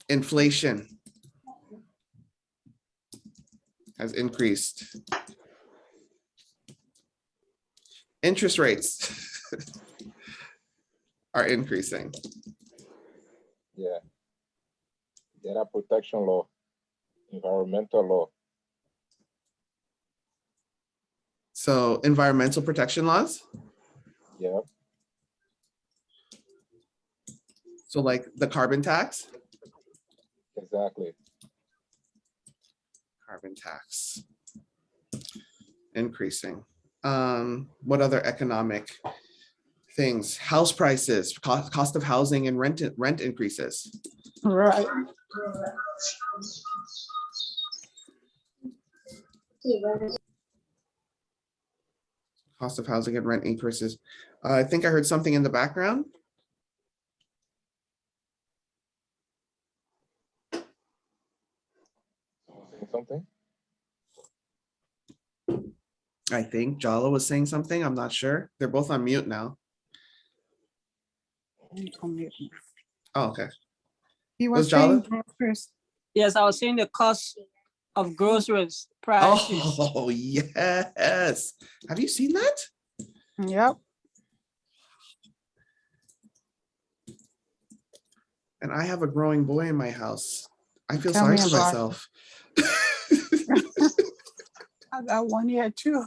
Inflation has increased. Interest rates are increasing.
Yeah. Data protection law, environmental law.
So environmental protection laws.
Yeah.
So like the carbon tax.
Exactly.
Carbon tax increasing. What other economic things? House prices, cost of housing and rent increases.
Right.
Cost of housing and rent increases. I think I heard something in the background.
Something.
I think Jala was saying something. I'm not sure. They're both on mute now. Oh, okay.
He
Was
was saying
Jala?
first.
Yes, I was saying the cost of groceries prices.
Oh, yes. Have you seen that?
Yep.
And I have a growing boy in my house. I feel
Tell
sorry
me
for
about
myself.
I got 1 year too.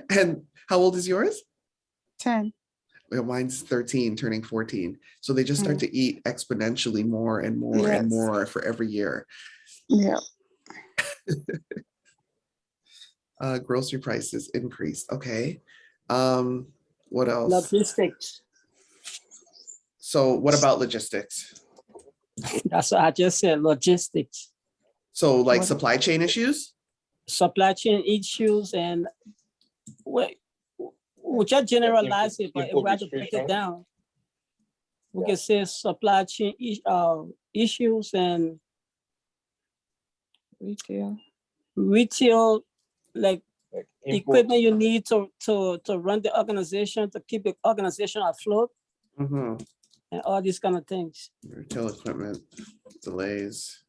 And how old is yours?
10.
Well, mine's 13, turning 14. So they just start to eat exponentially more and more and more for every year.
Yeah.
Grocery prices increased. Okay. What else?
Logistics.
So what about logistics?
That's what I just said, logistics.
So like supply chain issues?
Supply chain issues, and we just generalize it, but if we have to break it down, we can say supply chain issues and retail, like equipment you need to run the organization, to keep the organization afloat, and all these kind of things.
Retail equipment, delays,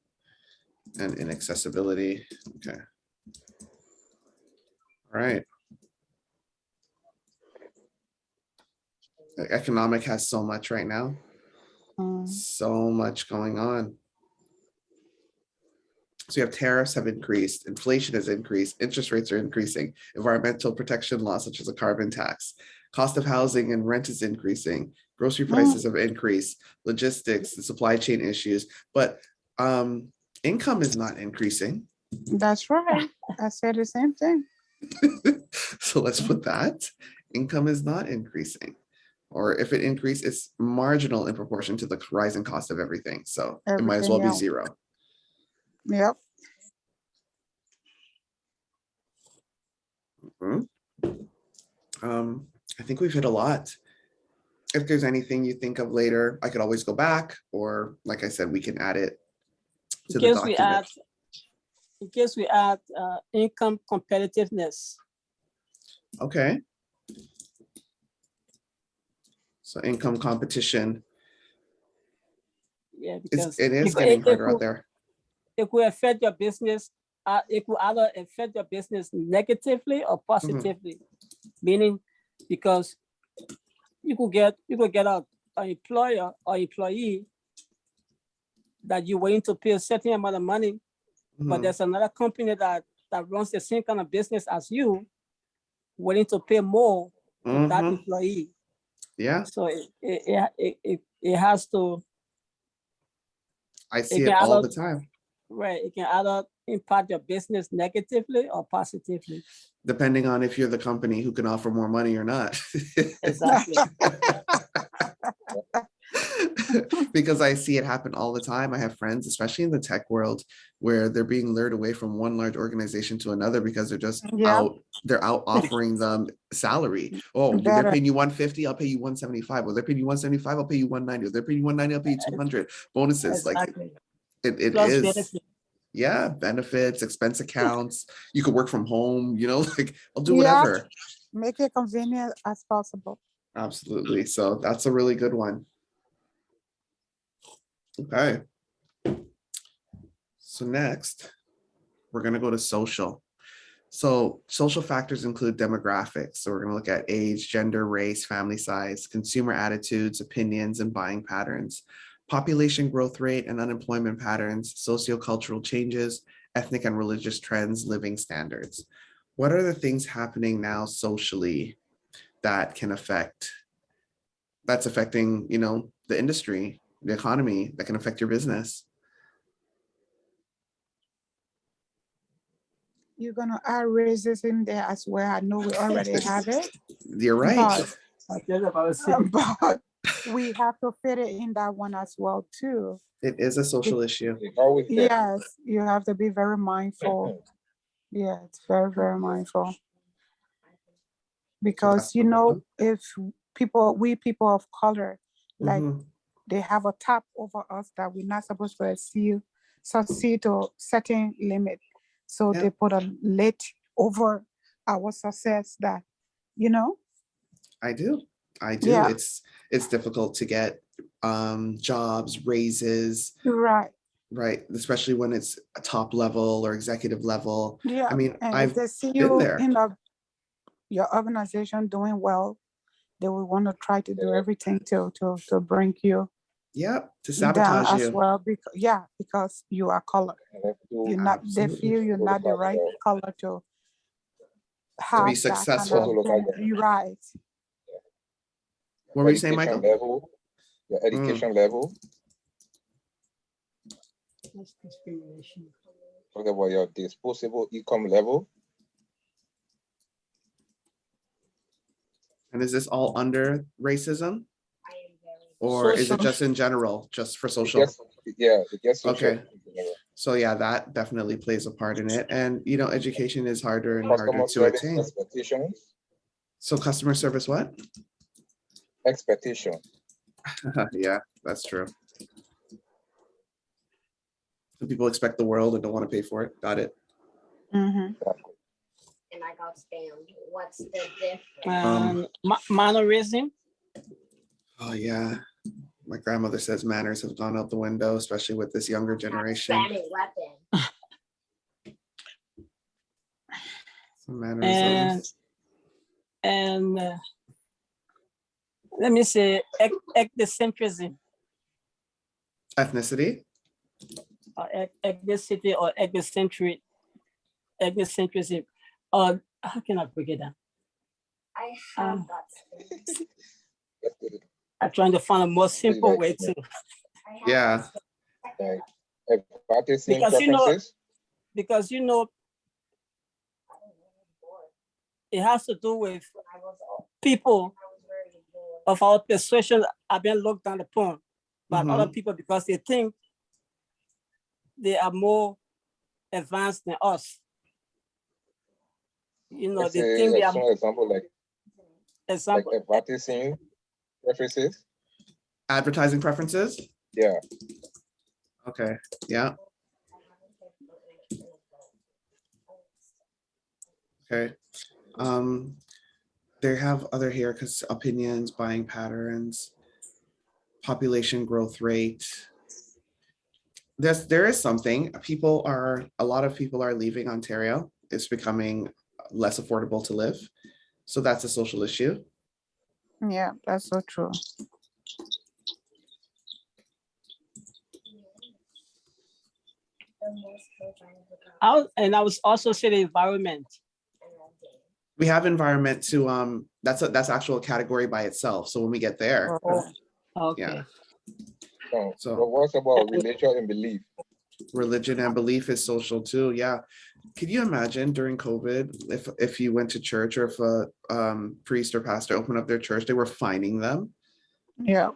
and inaccessibility. Okay. Right. Economic has so much right now. So much going on. So you have tariffs have increased, inflation has increased, interest rates are increasing, environmental protection laws such as a carbon tax, cost of housing and rent is increasing, grocery prices have increased, logistics, the supply chain issues, but income is not increasing.
That's right. I said the same thing.
So let's put that. Income is not increasing. Or if it increases, it's marginal in proportion to the rising cost of everything. So it might as well be zero.
Yep.
I think we've hit a lot. If there's anything you think of later, I could always go back, or like I said, we can add it to the document.
In case we add income competitiveness.
Okay. So income competition.
Yeah, because
it is getting harder out there.
It could affect your business. It could either affect your business negatively or positively, meaning because you could get an employer or employee that you're willing to pay a certain amount of money, but there's another company that runs the same kind of business as you, willing to pay more to that employee.
Yeah.
So it has to.
I see it all the time.
Right. It can either impact your business negatively or positively.
Depending on if you're the company who can offer more money or not.
Exactly.
Because I see it happen all the time. I have friends, especially in the tech world, where they're being lured away from one large organization to another because they're just they're out offering them salary. Oh, they're paying you 150, I'll pay you 175. Or they're paying you 175, I'll pay you 190. Or they're paying you 190, I'll pay you 200. Bonuses,
exactly.
like it
Plus
is.
benefits.
Yeah, benefits, expense accounts. You could work from home, like I'll do whatever.
Make it convenient as possible.
Absolutely. So that's a really good one. Okay. So next, we're going to go to social. So social factors include demographics. So we're going to look at age, gender, race, family size, consumer attitudes, opinions, and buying patterns, population growth rate and unemployment patterns, sociocultural changes, ethnic and religious trends, living standards. What are the things happening now socially that can that's affecting, the industry, the economy, that can affect your business?
You're gonna add racism there as well. I know we already have it.
You're right.
But we have to fit it in that one as well too.
It is a social issue.
Yes, you have to be very mindful. Yeah, it's very, very mindful. Because if we people of color, like they have a top over us that we're not supposed to succeed to certain limit. So they put a lid over our success that,
I do. Yeah. It's difficult to get jobs, raises.
Right.
Right. Especially when it's a top level or executive level.
Yeah.
I mean,
and
I've
if they see
been
you
there.
in your organization doing well, they will want to try to do everything to bring you.
Yeah, to sabotage you
as well. Because you are color. They feel you're not the right color to
be successful.
You're right.
What were you saying, Michael?
Your education level.
That's discrimination.
Talk about your disposable income level.
And is this all under racism? Or is it just in general, just for social?
Social.
Okay. So yeah, that definitely plays a part in it. And education is harder and harder to attain.
Expectations.
So customer service, what?
Expectation.
Yeah, that's true. Some people expect the world and don't want to pay for it. Got it.
Mm-hmm.
And I got scammed. What's the difference?
Mannerism.
Oh yeah. My grandmother says manners have gone out the window, especially with this younger generation.
Weapon.
Mannerisms.
And let me say ethnocentrism,
Ethnicity.
or ethnicity, or ethnocentrism. How can I break it down?
I have that.
I'm trying to find a more simple way to.
Yeah.
Because it has to do with people of our persuasion have been looked down upon by other people because they think they are more advanced than us. They think they are.
Example, like advertising preferences.
Advertising preferences.
Yeah.
Okay. Yeah. Okay. They have other here because opinions, buying patterns, population growth rate. There is something. A lot of people are leaving Ontario. It's becoming less affordable to live. So that's a social issue.
Yeah, that's so true.
I was also say the environment.
We have environment to that's actual category by itself. So when we get there,
okay.
Yeah.
So but what about religion and belief?
Religion and belief is social too. Yeah. Could you imagine during COVID if you went to church, or if a priest or pastor opened up their church, they were fining them?
Yeah.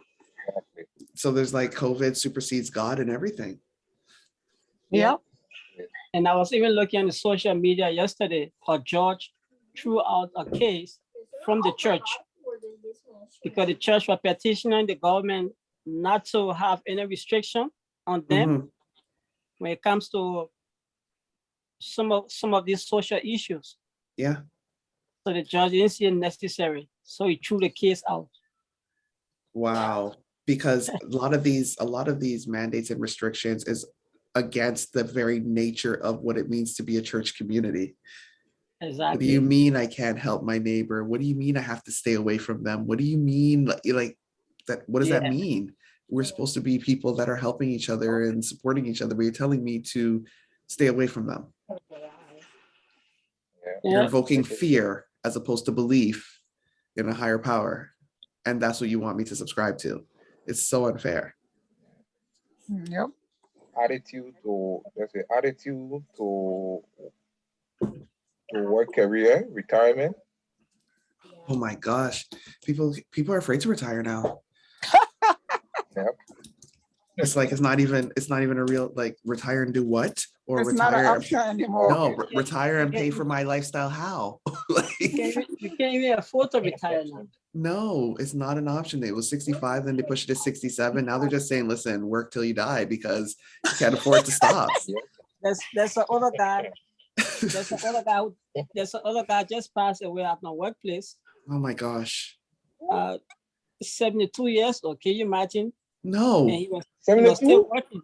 So there's like COVID supersedes God and everything.
Yeah. And I was even looking on the social media yesterday how George threw out a case from the church because the church was petitioning the government not to have any restriction on them when it comes to some of these social issues.
Yeah.
So the judge didn't see it necessary, so he threw the case out.
Wow. Because a lot of these mandates and restrictions is against the very nature of what it means to be a church community.
Exactly.
What do you mean I can't help my neighbor? What do you mean I have to stay away from them? What do you mean like that? What does that mean? We're supposed to be people that are helping each other and supporting each other, but you're telling me to stay away from them. You're invoking fear as opposed to belief in a higher power. And that's what you want me to subscribe to. It's so unfair.
Yep.
Attitude to work career, retirement.
Oh my gosh. People are afraid to retire now.
Yep.
It's like it's not even a real like retire and do what? Or
it's
retire
not an option anymore.
No, retire and pay for my lifestyle. How?
You can't even afford to retire now.
No, it's not an option. It was 65, then they pushed it to 67. Now they're just saying, listen, work till you die because you can't afford to stop.
There's another guy. There's another guy just passed away at my workplace.
Oh my gosh.
72 years old. Can you imagine?
No.
And he was still working.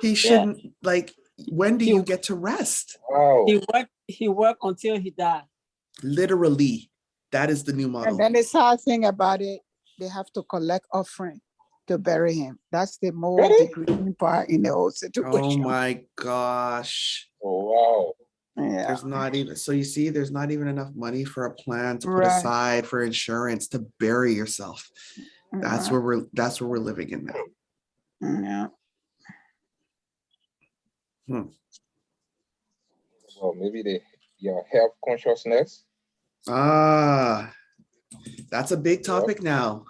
He shouldn't like. When do you get to rest?
Wow.
He worked until he died.
Literally, that is the new model.
And then the sad thing about it, they have to collect offering to bury him. That's the more degrading part in the whole situation.
Oh my gosh.
Oh wow.
Yeah.
There's not even, so you see, there's not even enough money for a plan to put aside for insurance to bury yourself. That's where we're living in now.
Yeah.
Well, maybe your health consciousness.
That's a big topic now.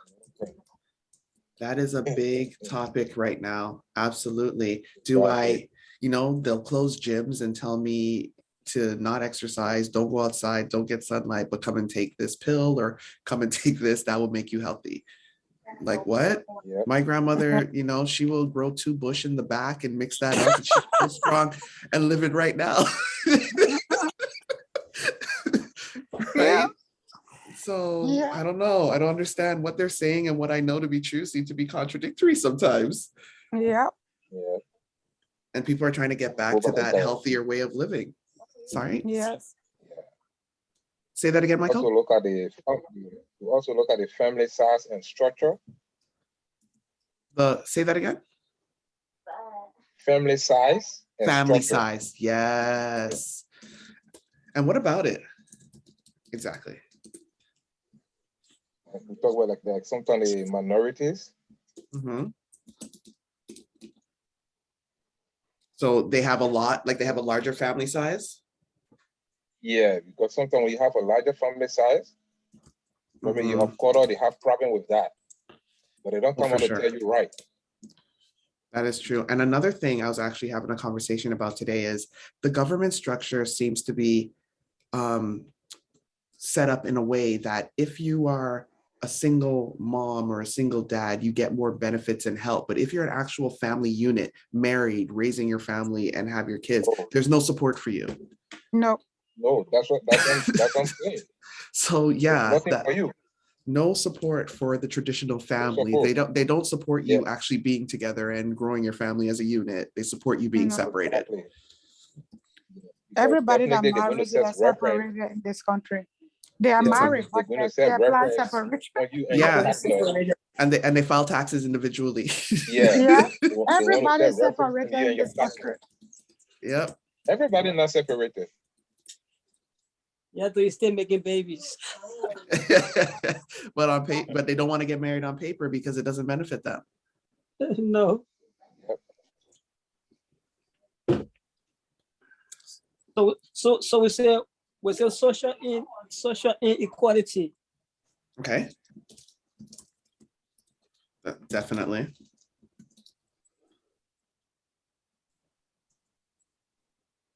That is a big topic right now. Absolutely. They'll close gyms and tell me to not exercise, don't go outside, don't get sunlight, but come and take this pill or come and take this, that will make you healthy. Like what?
Yep.
My grandmother, she will grow 2 bush in the back and mix that up and she's so strong and living right now. Right? So I don't know. I don't understand what they're saying, and what I know to be true seem to be contradictory sometimes.
Yeah.
And people are trying to get back to that healthier way of living. Sorry?
Yes.
Say that again, Michael.
We also look at the family size and structure.
Say that again.
Family size and
Family
structure.
size, yes. And what about it? Exactly.
We talk about like sometimes the minorities.
Mm-hmm. So they have a lot, like they have a larger family size?
Yeah, because sometimes when you have a larger family size, maybe you have quarter, they have problem with that. But they don't come out to tell you right.
That is true. And another thing I was actually having a conversation about today is the government structure seems to be set up in a way that if you are a single mom or a single dad, you get more benefits and help. But if you're an actual family unit, married, raising your family and have your kids, there's no support for you.
No.
No, that's what I'm saying.
So yeah,
nothing for you.
No support for the traditional family. They don't support you actually being together and growing your family as a unit. They support you being separated.
Exactly.
Everybody that married, they are separated in this country. They are married, but they apply separation.
Yeah, and they file taxes individually.
Yeah. Everybody is separated in this country.
Yep.
Everybody not separated.
Yeah, so you still making babies.
But on paper, but they don't want to get married on paper because it doesn't benefit them.
No. So we say social inequality.
Okay. Definitely.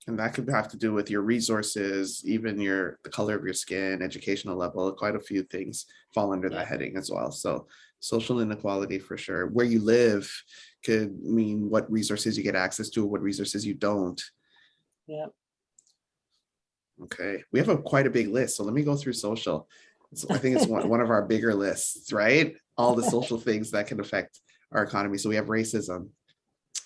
And that could have to do with your resources, even the color of your skin, educational level, quite a few things fall under that heading as well. So social inequality for sure. Where you live could mean what resources you get access to, what resources you don't.
Yeah.
Okay, we have quite a big list. So let me go through social. So I think it's one of our bigger lists, right? All the social things that can affect our economy. So we have racism,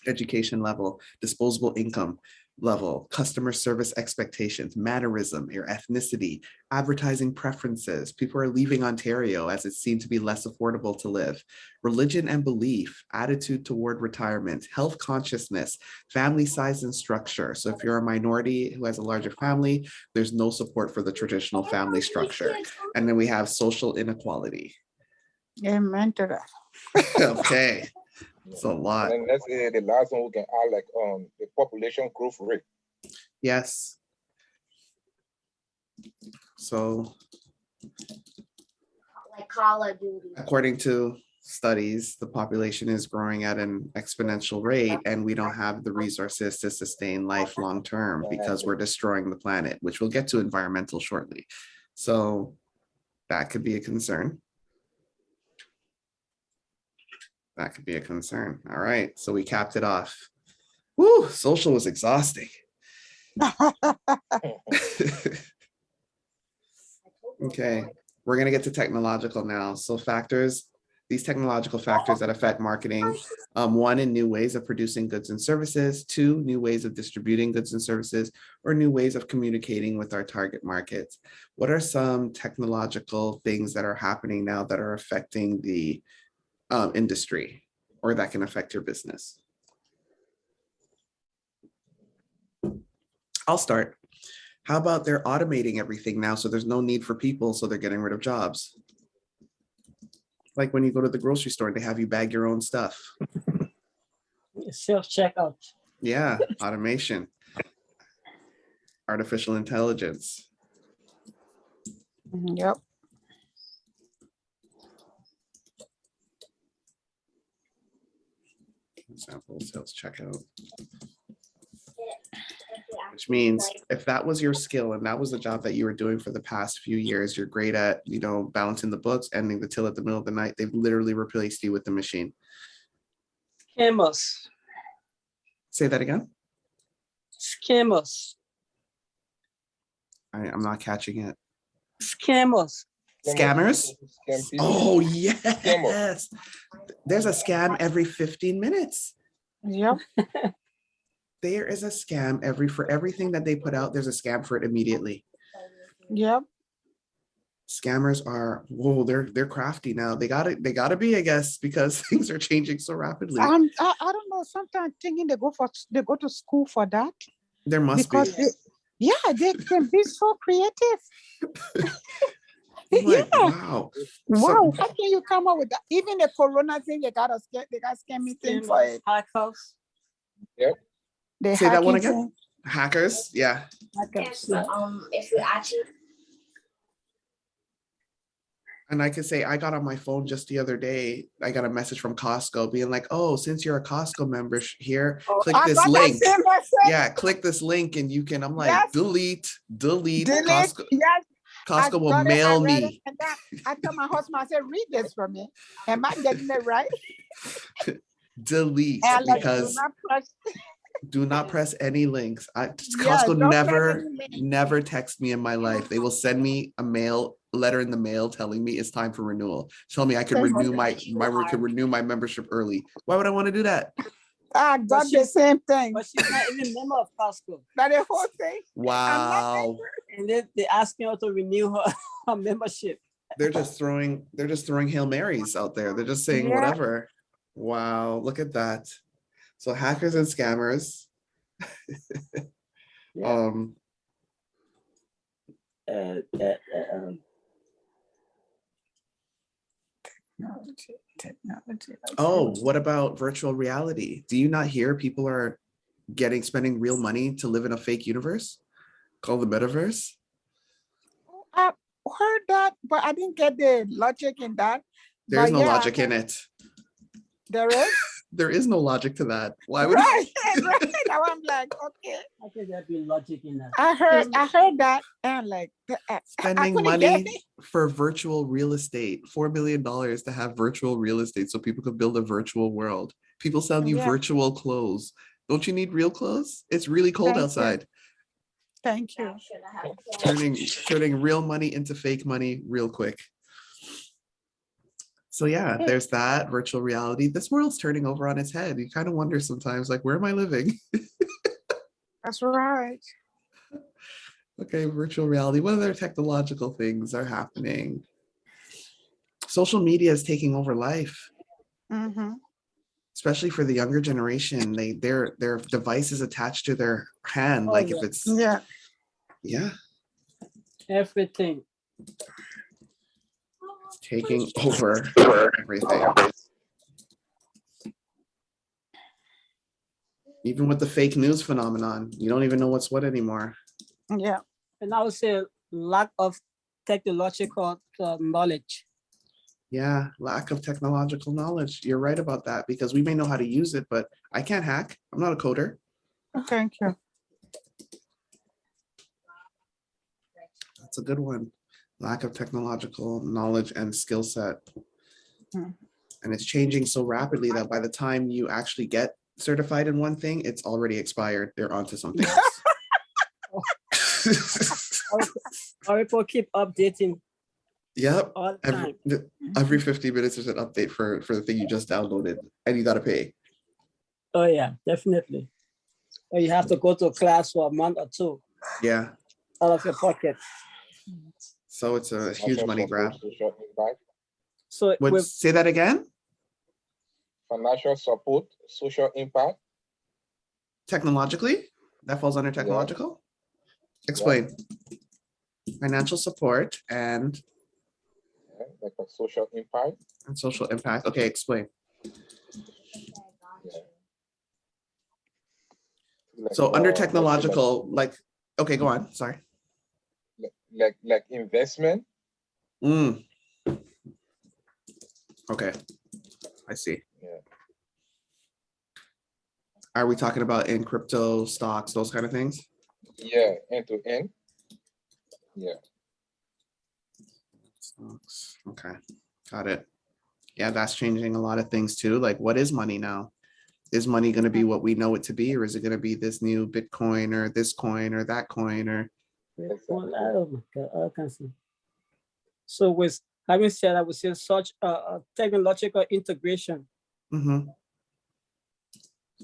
education level, disposable income level, customer service expectations, mannerism, your ethnicity, advertising preferences. People are leaving Ontario as it seemed to be less affordable to live. Religion and belief, attitude toward retirement, health consciousness, family size and structure. So if you're a minority who has a larger family, there's no support for the traditional family structure. And then we have social inequality.
Amen to that.
Okay. It's a lot.
And let's say the last one we can add like the population growth rate.
Yes. So
like Call of Duty.
According to studies, the population is growing at an exponential rate, and we don't have the resources to sustain life long term because we're destroying the planet, which we'll get to environmental shortly. So that could be a concern. That could be a concern. All right, so we capped it off. Woo, social was exhausting. Okay, we're gonna get to technological now. So these technological factors that affect marketing, one, in new ways of producing goods and services, two, new ways of distributing goods and services, or new ways of communicating with our target markets. What are some technological things that are happening now that are affecting the industry or that can affect your business? I'll start. How about they're automating everything now, so there's no need for people, so they're getting rid of jobs? Like when you go to the grocery store, they have you bag your own stuff.
Self-checkout.
Yeah, automation, artificial intelligence.
Yep.
Example, sales checkout. Which means if that was your skill and that was the job that you were doing for the past few years, you're great at, balancing the books, ending the till at the middle of the night, they've literally replaced you with the machine.
Scammers.
Say that again.
Scammers.
I'm not catching it.
Scammers.
Scammers? Oh, yes. There's a scam every 15 minutes.
Yep.
There is a scam for everything that they put out. There's a scam for it immediately.
Yep.
Scammers are, whoa, they're crafty now. They gotta be, I guess, because things are changing so rapidly.
I don't know. Sometimes thinking they go to school for that.
There must be.
Because they can be so creative.
I'm like,
Yeah.
wow.
Wow, how can you come up with that? Even the corona thing, they got scammy thing for it.
Hackers.
Yep.
The
Say that one
hacking
again.
thing.
Hackers, yeah.
Hackers.
Yes, if you actually
And I could say I got on my phone just the other day. I got a message from Costco being like, "Oh, since you're a Costco member here, click
I
this
got that
link.
same message.
Yeah, click this link, and you can." I'm like,
Yes.
delete.
Delete.
Costco,
Yes.
Costco will
got it, I
mail
read
me.
it, and then I told my husband, I said, read this for me. Am I getting it right?
Delete,
And like,
because do not press any links. Costco
don't press any link.
never text me in my life. They will send me a letter in the mail telling me it's time for renewal. Tell me I could renew my membership early. Why would I want to do that?
I got the same thing.
But she's not even a member of Costco.
That the whole thing.
Wow.
And then they asking her to renew her membership.
They're just throwing Hail Marys out there. They're just saying whatever. Wow, look at that. So hackers and scammers.
Technology.
Oh, what about virtual reality? Do you not hear people are spending real money to live in a fake universe called the metaverse?
I heard that, but I didn't get the logic in that.
There's
But
no logic in it.
There is?
There is no logic to that. Why would
right. Now I'm like, okay.
How can there be logic in that?
I heard that, and I'm like,
spending money for virtual real estate, $4 million to have virtual real estate so people could build a virtual world. People sell you virtual clothes. Don't you need real clothes? It's really cold outside.
Thank you.
Turning real money into fake money real quick. So yeah, there's that virtual reality. This world's turning over on its head. You kind of wonder sometimes, like, where am I living?
That's right.
Okay, virtual reality. What other technological things are happening? Social media is taking over life, especially for the younger generation. Their device is attached to their hand, if it's
everything.
It's taking over everything. Even with the fake news phenomenon, you don't even know what's what anymore.
Yeah.
And I would say lack of technological knowledge.
Yeah, lack of technological knowledge. You're right about that, because we may know how to use it, but I can't hack. I'm not a coder.
Thank you.
That's a good one. Lack of technological knowledge and skill set. And it's changing so rapidly that by the time you actually get certified in one thing, it's already expired. They're onto something else.
Or people keep updating.
Yep.
All the time.
Every 50 minutes there's an update for the thing you just downloaded, and you got to pay.
Oh yeah, definitely. Or you have to go to a class for a month or two.
Yeah.
Out of your pocket.
So it's a huge money grab.
So
say that again?
Financial support, social impact.
Technologically? That falls under technological? Yeah. Explain. Yeah. Financial support and
like a social impact.
And social impact. Okay, explain. Yeah. So under technological, okay, go on. Sorry.
Like investment.
Okay, I see.
Yeah.
Are we talking about in crypto, stocks, those kind of things?
Yeah, end to end. Yeah.
Stocks. Okay, got it. Yeah, that's changing a lot of things too. Like, what is money now? Is money going to be what we know it to be, or is it going to be this new Bitcoin or this coin or that coin or?
Oh my God, I can see. So with having said, I would say such a technological integration.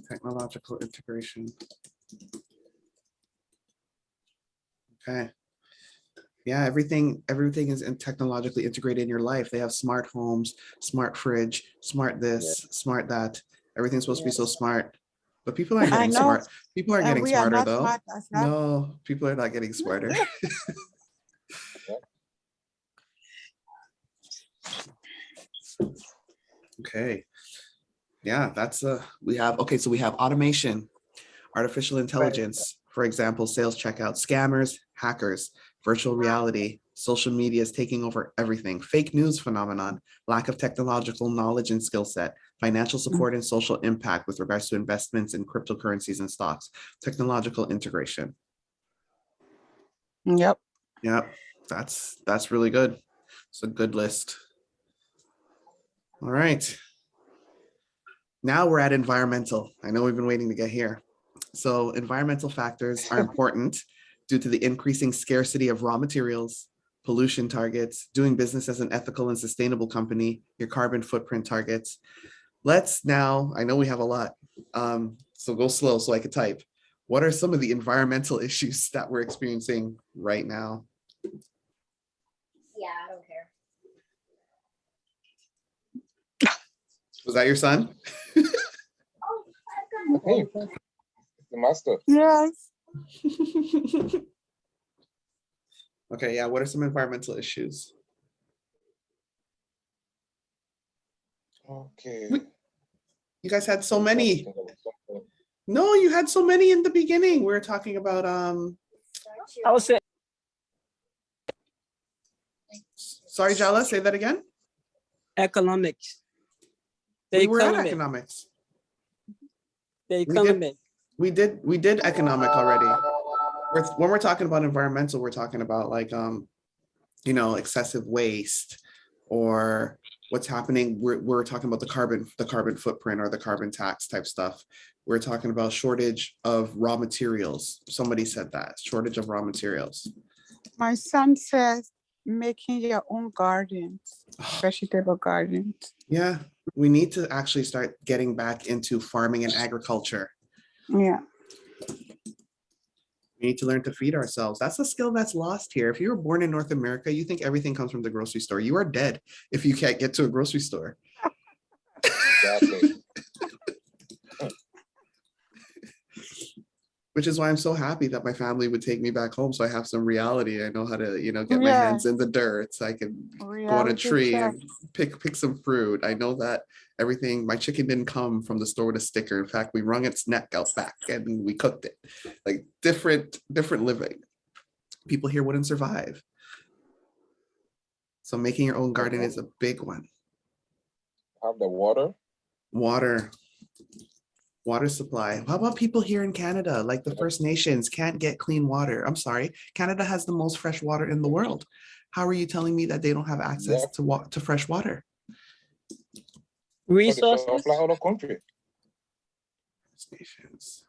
Technological integration. Okay. Yeah, everything is technologically integrated in your life. They have smart homes, smart fridge, smart this, smart that. Everything's supposed to be so smart. But people aren't
I
getting
know,
smart. People are
and
getting
we are
smarter
not
though.
smart as that.
No, people are not getting smarter. Okay. Yeah, that's we have okay, so we have automation, artificial intelligence, for example, sales checkout, scammers, hackers, virtual reality, social media is taking over everything, fake news phenomenon, lack of technological knowledge and skill set, financial support and social impact with regards to investments in cryptocurrencies and stocks, technological integration.
Yep.
Yep, that's really good. It's a good list. All right. Now we're at environmental. I know we've been waiting to get here. So environmental factors are important due to the increasing scarcity of raw materials, pollution targets, doing business as an ethical and sustainable company, your carbon footprint targets. Let's now, I know we have a lot, so go slow so I could type. What are some of the environmental issues that we're experiencing right now?
Yeah, I don't care.
Was that your son?
Oh, I've got
Hey, the master.
Yes.
Okay, yeah, what are some environmental issues?
Okay.
You guys had so many. No, you had so many in the beginning. We were talking about
I would say
sorry, Jala, say that again.
economics.
We were at economics.
The economy.
We did economic already. When we're talking about environmental, we're talking about like you know, excessive waste or what's happening. We're talking about the carbon footprint or the carbon tax type stuff. We're talking about shortage of raw materials. Somebody said that, shortage of raw materials.
My son says making your own gardens, vegetable gardens.
Yeah, we need to actually start getting back into farming and agriculture.
Yeah.
We need to learn to feed ourselves. That's a skill that's lost here. If you were born in North America, you think everything comes from the grocery store. You are dead if you can't get to a grocery store.
Exactly.
Which is why I'm so happy that my family would take me back home so I have some reality. I know how to, you know, get my hands in the dirt so I can go on a tree and pick some fruit. I know that everything, my chicken didn't come from the store with a sticker. In fact, we wrung its neck out back and we cooked it. Like different living. People here wouldn't survive. So making your own garden is a big one.
Have the water.
Water supply. How about people here in Canada, like the First Nations can't get clean water? I'm sorry, Canada has the most fresh water in the world. How are you telling me that they don't have access to fresh water?
Resources.
Out of country.
First Nations,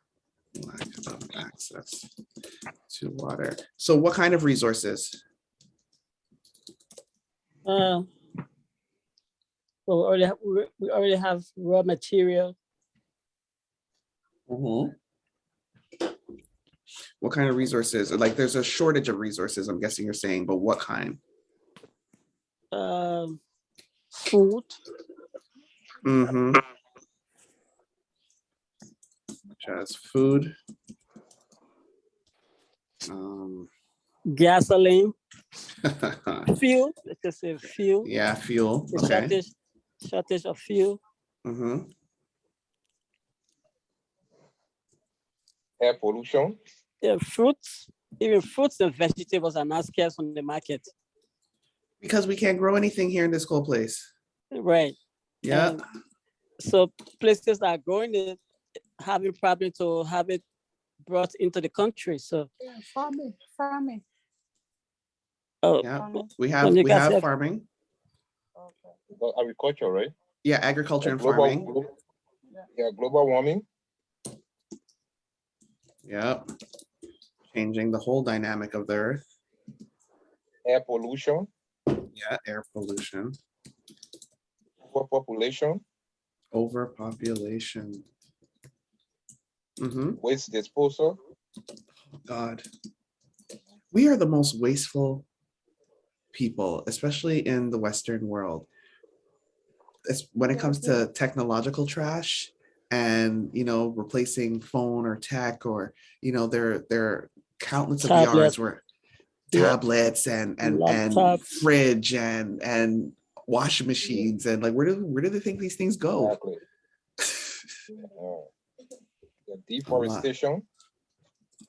lack of access to water. So what kind of resources?
Well, we already have raw material.
What kind of resources? Like there's a shortage of resources, I'm guessing you're saying, but what kind?
Food.
Just food.
Gasoline. Fuel. Let's just say fuel.
Yeah, fuel. Okay.
Shortage of fuel.
Air pollution.
Yeah, even fruits and vegetables are not scarce on the market.
Because we can't grow anything here in this cold place.
Right.
Yeah.
And so places that are growing it, having problem to have it brought into the country. So
farming.
Oh, yeah. We have farming.
Okay. Agriculture, right?
Yeah, agriculture and farming.
Global warming.
Yeah. Changing the whole dynamic of the earth.
Air pollution.
Yeah, air pollution.
Overpopulation.
Overpopulation.
Waste disposal.
God. We are the most wasteful people, especially in the Western world. When it comes to technological trash and, replacing phone or tech, or, there are countless of yards where tablets and fridge and washing machines, and like, where do they think these things go?
Exactly. The deforestation.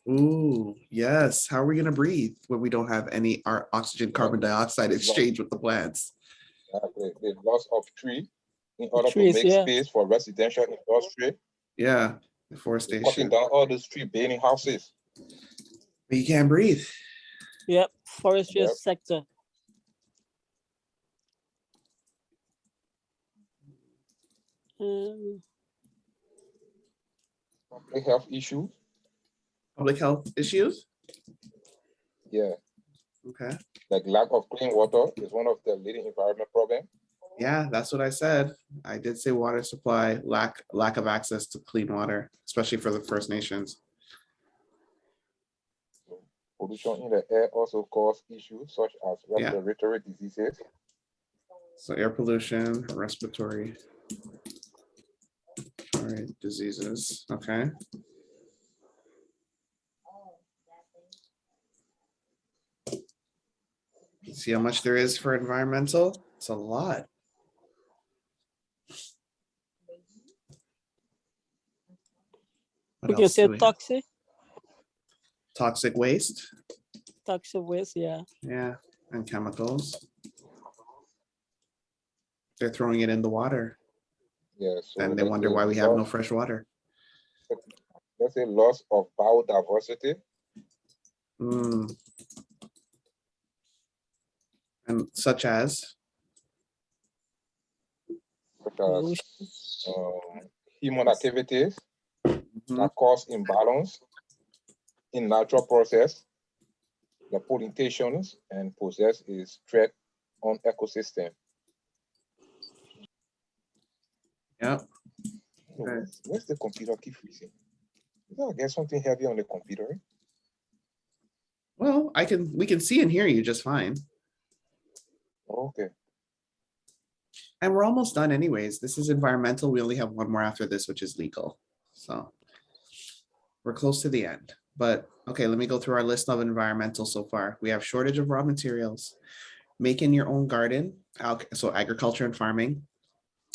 Ooh, yes. How are we going to breathe when we don't have any oxygen, carbon dioxide exchange with the plants?
Exactly. The loss of tree in order to make space for residential industry.
Yeah, deforestation.
Cutting down all those tree burning houses.
But you can't breathe.
Yep, forestry sector.
Public health issues.
Public health issues?
Yeah.
Okay.
Like lack of clean water is one of the leading environment problems.
Yeah, that's what I said. I did say water supply, lack of access to clean water, especially for the First Nations.
Pollution in the air also causes issues such as respiratory diseases.
So air pollution, respiratory diseases. Okay. See how much there is for environmental? It's a lot.
We can say toxic.
Toxic waste.
Toxic waste, yeah.
Yeah, and chemicals. They're throwing it in the water.
Yeah. So
and they wonder why we have no fresh water.
Let's say loss of biodiversity.
And such as
human activities that cause imbalance in natural process, the pollutations, and possess a threat on ecosystem.
Yeah.
Okay. Where's the computer keep freezing? I guess something heavy on the computer.
Well, we can see and hear you just fine.
Okay.
And we're almost done anyways. This is environmental. We only have one more after this, which is legal. So we're close to the end. But okay, let me go through our list of environmental so far. We have shortage of raw materials, making your own garden, so agriculture and farming,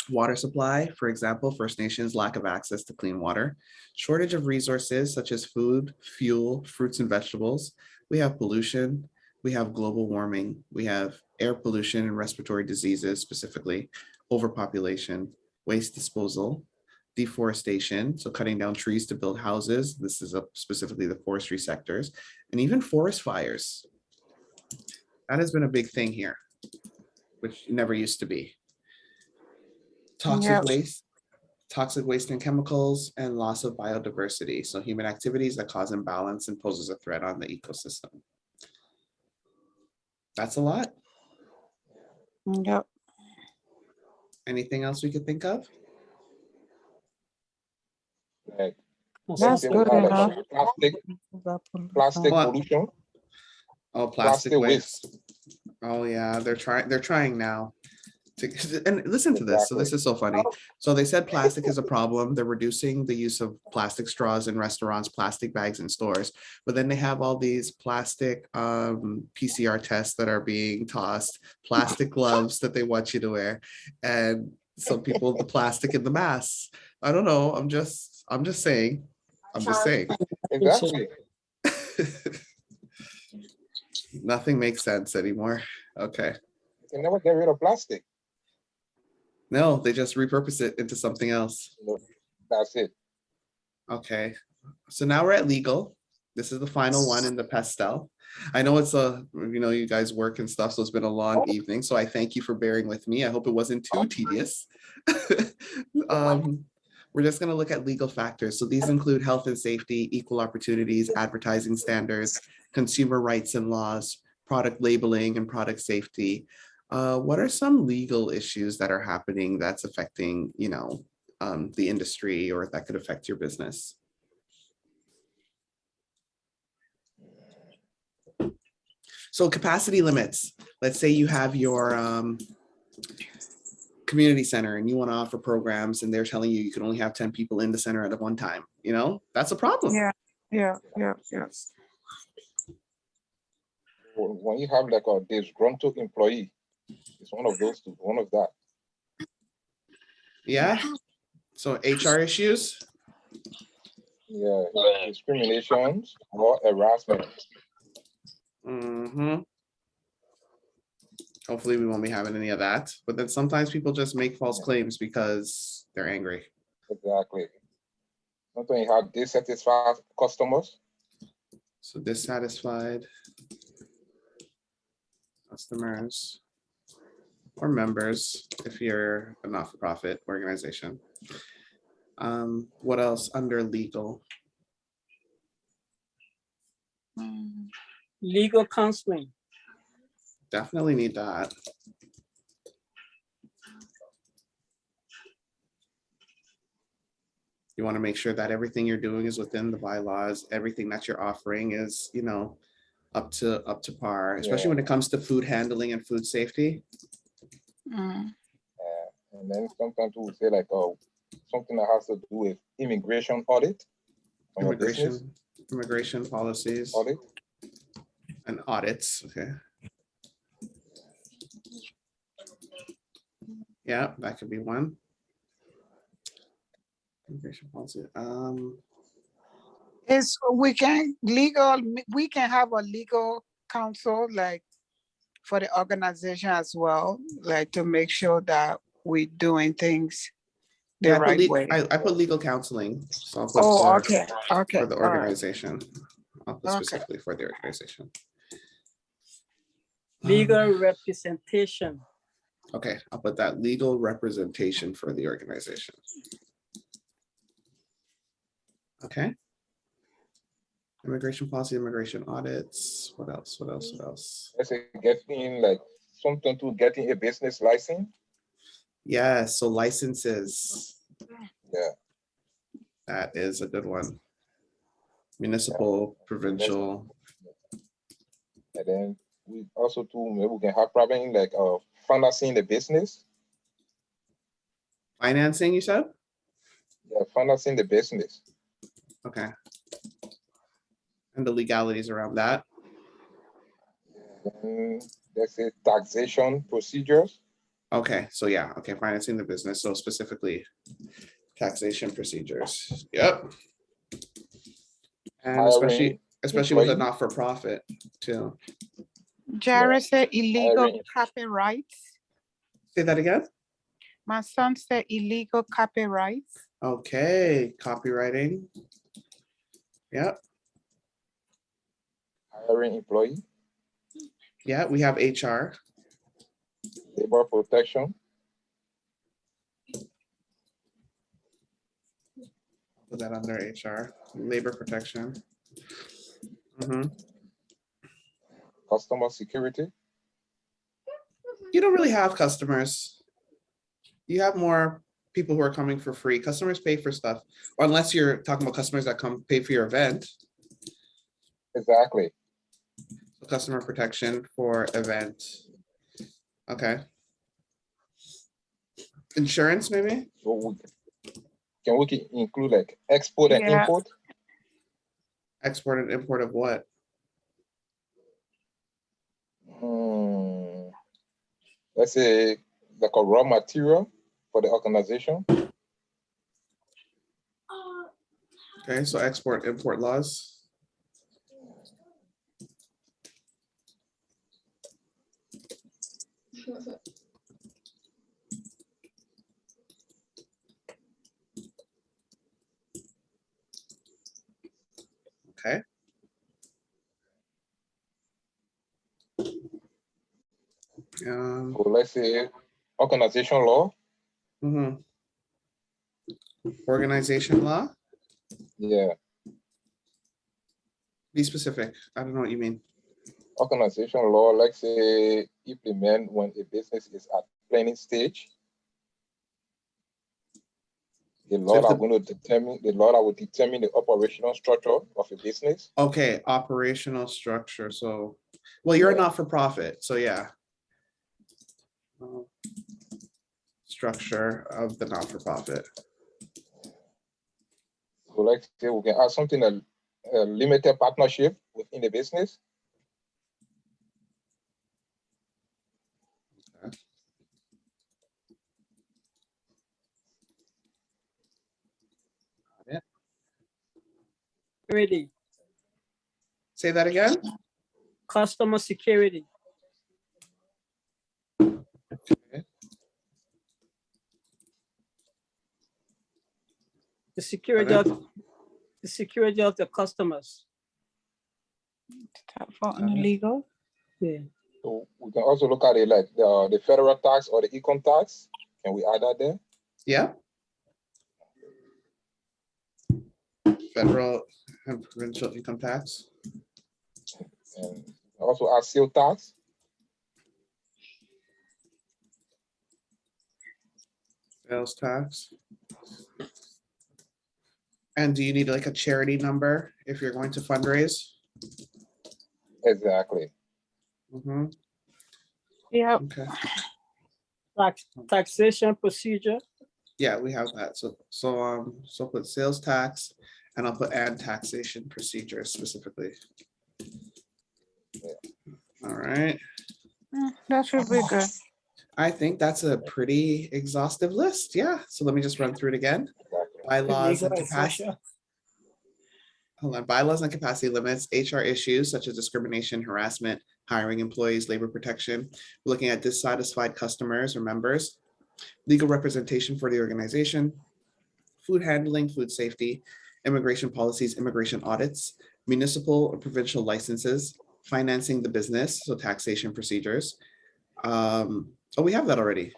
water supply, for example, First Nations lack of access to clean water, shortage of resources such as food, fuel, fruits and vegetables. We have pollution, we have global warming, we have air pollution and respiratory diseases, specifically overpopulation, waste disposal, deforestation, so cutting down trees to build houses. This is specifically the forestry sectors, and even forest fires. That has been a big thing here, which never used to be. Toxic waste and chemicals, and loss of biodiversity. So human activities that cause imbalance and poses a threat on the ecosystem. That's a lot.
Yep.
Anything else we could think of?
That's good enough.
Plastic pollution.
Oh, plastic waste. Oh yeah, they're trying now. And listen to this. So this is so funny. So they said plastic is a problem. They're reducing the use of plastic straws in restaurants, plastic bags in stores. But then they have all these plastic PCR tests that are being tossed, plastic gloves that they want you to wear, and some people the plastic in the masks. I don't know. I'm just saying.
Exactly.
Nothing makes sense anymore. Okay.
You can never get rid of plastic.
No, they just repurpose it into something else.
No, that's it.
Okay. So now we're at legal. This is the final one in the pastel. I know it's you guys work and stuff, so it's been a long evening. So I thank you for bearing with me. I hope it wasn't too tedious. We're just going to look at legal factors. So these include health and safety, equal opportunities, advertising standards, consumer rights and laws, product labeling and product safety. What are some legal issues that are happening that's affecting, the industry, or that could affect your business? So capacity limits. let's say you have your community center and you want to offer programs and they're telling you you can only have 10 people in the center at one time, you know, that's a problem.
Yes.
When you have like a disgruntled employee, it's one of those two, one of that.
Yeah. So HR issues.
Yeah, discriminations or harassment.
Mm-hmm. Hopefully we won't be having any of that. But then sometimes people just make false claims because they're angry.
Exactly. Sometimes you have dissatisfied customers.
So dissatisfied customers or members if you're a not-for-profit organization. What else under legal?
Legal counseling.
Definitely need that. You want to make sure that everything you're doing is within the bylaws. Everything that you're offering is, you know, up to par, especially when it comes to food handling and food safety.
And then sometimes we say like, oh, something that has to do with immigration audit.
Immigration policies.
Audit.
And audits. Okay. Yeah, that could be one. Immigration policy.
We can have a legal counsel like for the organization as well, like to make sure that we're doing things the right way.
I put legal counseling. So I'll put
okay.
For the organization. I'll put
Okay.
specifically for the organization.
Legal representation.
Okay, I'll put that legal representation for the organization. Okay. Immigration policy, immigration audits. What else?
Let's say getting like something to getting a business license.
Yeah, so licenses.
Yeah.
That is a good one. Municipal, provincial.
And then we also too, maybe we can have problem like financing the business.
Financing, you said?
Yeah, financing the business.
Okay. And the legalities around that.
Let's say taxation procedures.
Okay, so yeah, okay, financing the business. So specifically taxation procedures. Yep. And especially with a not-for-profit too.
Jared said illegal copyrights.
Say that again.
My son said illegal copyrights.
Okay, copywriting. Yep.
Hiring employee.
Yeah, we have HR.
Labor protection.
Put that under HR. Labor protection.
Customer security.
You don't really have customers. You have more people who are coming for free. Customers pay for stuff, or unless you're talking about customers that come pay for your event.
Exactly.
So customer protection for event. Okay. Insurance, maybe?
So can we include like export and import?
Export and import of what?
Let's say like a raw material for the organization.
Okay, so export, import laws. Okay.
So let's say organization law.
Organization law?
Yeah.
Be specific. I don't know what you mean.
Organization law, let's say implement when a business is at planning stage. The law that will determine the operational structure of a business.
Okay, operational structure. So, well, you're a not-for-profit, so yeah. structure of the not-for-profit.
So let's say we can add something a limited partnership within the business.
Security,
Say that again?
customer security. The security of the customers.
For legal.
Yeah.
So we can also look at it like the federal tax or the income tax. Can we add that there?
Yeah. Federal and provincial income tax.
And also add sales tax.
Sales tax. And do you need like a charity number if you're going to fundraise?
Exactly.
Mm-hmm.
Yeah.
Okay.
Taxation procedure.
Yeah, we have that. So I'll put sales tax and I'll put add taxation procedures specifically. All right.
That should be good.
I think that's a pretty exhaustive list. Yeah. So let me just run through it again. Bylaws and capacity. Hold on. Bylaws and capacity limits, HR issues such as discrimination, harassment, hiring employees, labor protection. We're looking at dissatisfied customers or members, legal representation for the organization, food handling, food safety, immigration policies, immigration audits, municipal or provincial licenses, financing the business, so taxation procedures. Oh, we have that already.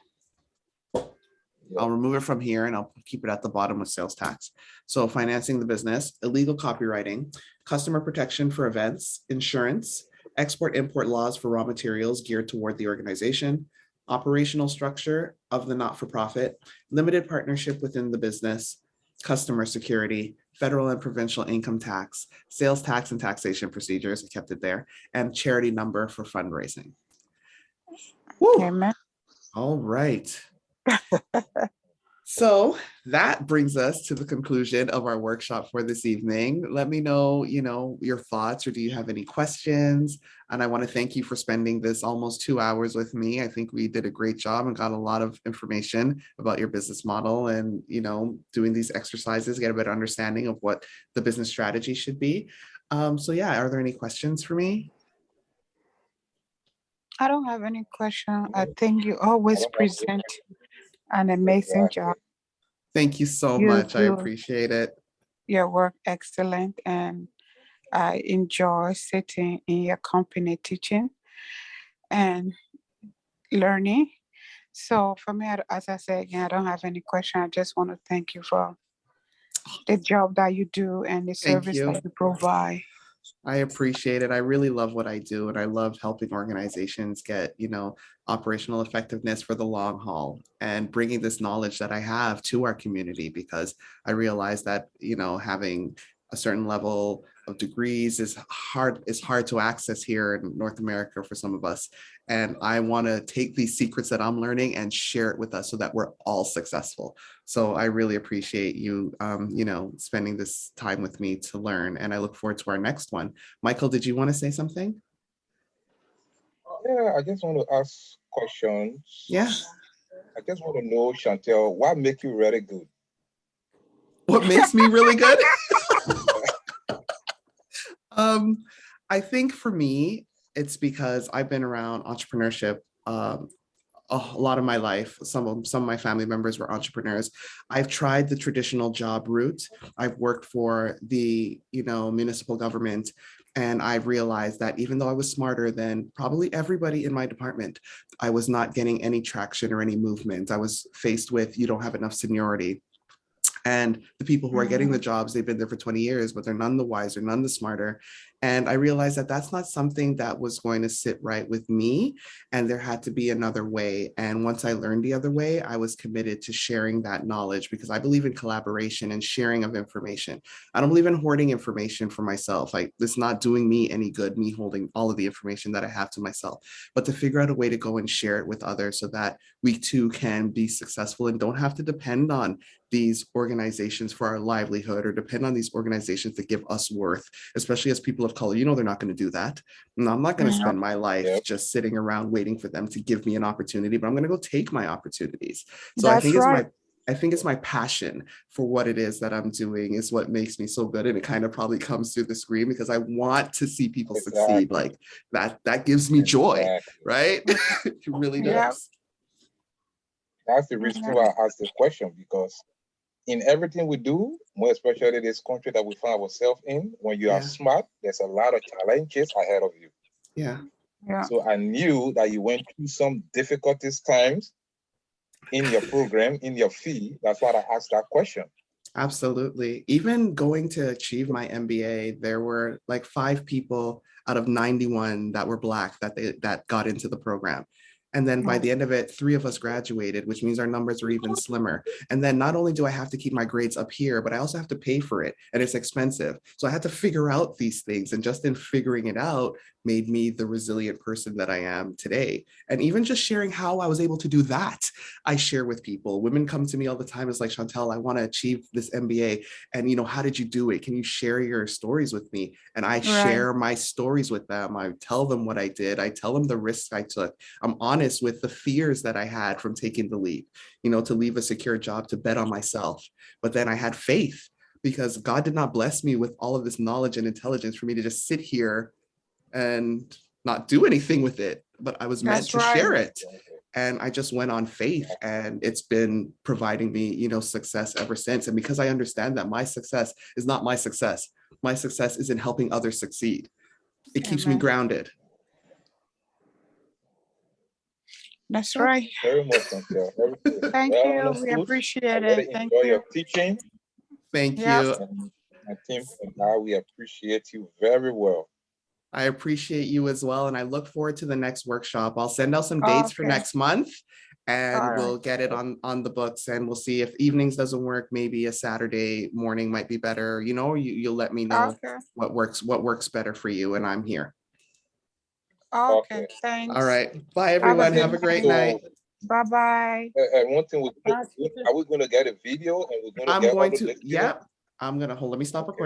I'll remove it from here and I'll keep it at the bottom with sales tax. So financing the business, illegal copywriting, customer protection for events, insurance, export-import laws for raw materials geared toward the organization, operational structure of the not-for-profit, limited partnership within the business, customer security, federal and provincial income tax, sales tax and taxation procedures, I kept it there, and charity number for fundraising. Woo.
Amen.
All right. So that brings us to the conclusion of our workshop for this evening. Let me know, your thoughts, or do you have any questions? And I want to thank you for spending this almost 2 hours with me. I think we did a great job and got a lot of information about your business model and, doing these exercises, get a better understanding of what the business strategy should be. So yeah, are there any questions for me?
I don't have any question. I think you always present an amazing job.
Thank you so much. I appreciate it.
Your work excellent, and I enjoy sitting in your company teaching and learning. So for me, as I said again, I don't have any question. I just want to thank you for the job that you do and the service that you provide.
I appreciate it. I really love what I do, and I love helping organizations get, operational effectiveness for the long haul and bringing this knowledge that I have to our community, because I realize that, having a certain level of degrees is hard to access here in North America for some of us. And I want to take these secrets that I'm learning and share it with us so that we're all successful. So I really appreciate you, spending this time with me to learn. And I look forward to our next one. Michael, did you want to say something?
Yeah, I just want to ask questions.
Yeah.
I just want to know, Chantel, what makes you really good?
What makes me really good? I think for me, it's because I've been around entrepreneurship a lot of my life. Some of my family members were entrepreneurs. I've tried the traditional job route. I've worked for the municipal government, and I've realized that even though I was smarter than probably everybody in my department, I was not getting any traction or any movement. I was faced with, you don't have enough seniority. And the people who are getting the jobs, they've been there for 20 years, but they're none the wiser, none the smarter. And I realized that that's not something that was going to sit right with me. And there had to be another way. And once I learned the other way, I was committed to sharing that knowledge because I believe in collaboration and sharing of information. I don't believe in hoarding information for myself. Like, it's not doing me any good, me holding all of the information that I have to myself, but to figure out a way to go and share it with others so that we too can be successful and don't have to depend on these organizations for our livelihood or depend on these organizations to give us worth, especially as people of color. You know, they're not going to do that. And I'm not going to spend my life just sitting around waiting for them to give me an opportunity, but I'm going to go take my opportunities. So I think it's my passion for what it is that I'm doing is what makes me so good. And it kind of probably comes through the screen because I want to see people succeed. Like that gives me joy, right? It really does.
That's the reason why I asked the question, because in everything we do, more especially this country that we find ourselves in, when you are smart, there's a lot of challenges ahead of you.
Yeah.
So I knew that you went through some difficulties times in your program, in your field. That's why I asked that question.
Absolutely. Even going to achieve my MBA, there were like 5 people out of 91 that were Black that got into the program. And then by the end of it, 3 of us graduated, which means our numbers are even slimmer. And then not only do I have to keep my grades up here, but I also have to pay for it, and it's expensive. So I had to figure out these things, and just in figuring it out made me the resilient person that I am today. And even just sharing how I was able to do that, I share with people. Women come to me all the time. It's like, Chantel, I want to achieve this MBA. And, how did you do it? Can you share your stories with me? And I share my stories with them. I tell them what I did. I tell them the risks I took. I'm honest with the fears that I had from taking the leap, to leave a secure job, to bet on myself. But then I had faith because God did not bless me with all of this knowledge and intelligence for me to just sit here and not do anything with it, but I was meant to share it. And I just went on faith, and it's been providing me, success ever since. And because I understand that my success is not my success is in helping others succeed. It keeps me grounded.
That's right.
Very much, Chantel.
Thank you. We appreciate it. Thank you.
Your teaching.
Thank you.
And my team and I, we appreciate you very well.
I appreciate you as well. And I look forward to the next workshop. I'll send out some dates for next month, and we'll get it on the books, and we'll see if evenings doesn't work. Maybe a Saturday morning might be better. You'll let me know what works better for you, and I'm here.
Okay, thanks.
All right. Bye, everyone. Have a great night.
Bye-bye.
One thing, are we going to get a video? And we're going to
I'm going to, yep. I'm going to hold, let me stop recording.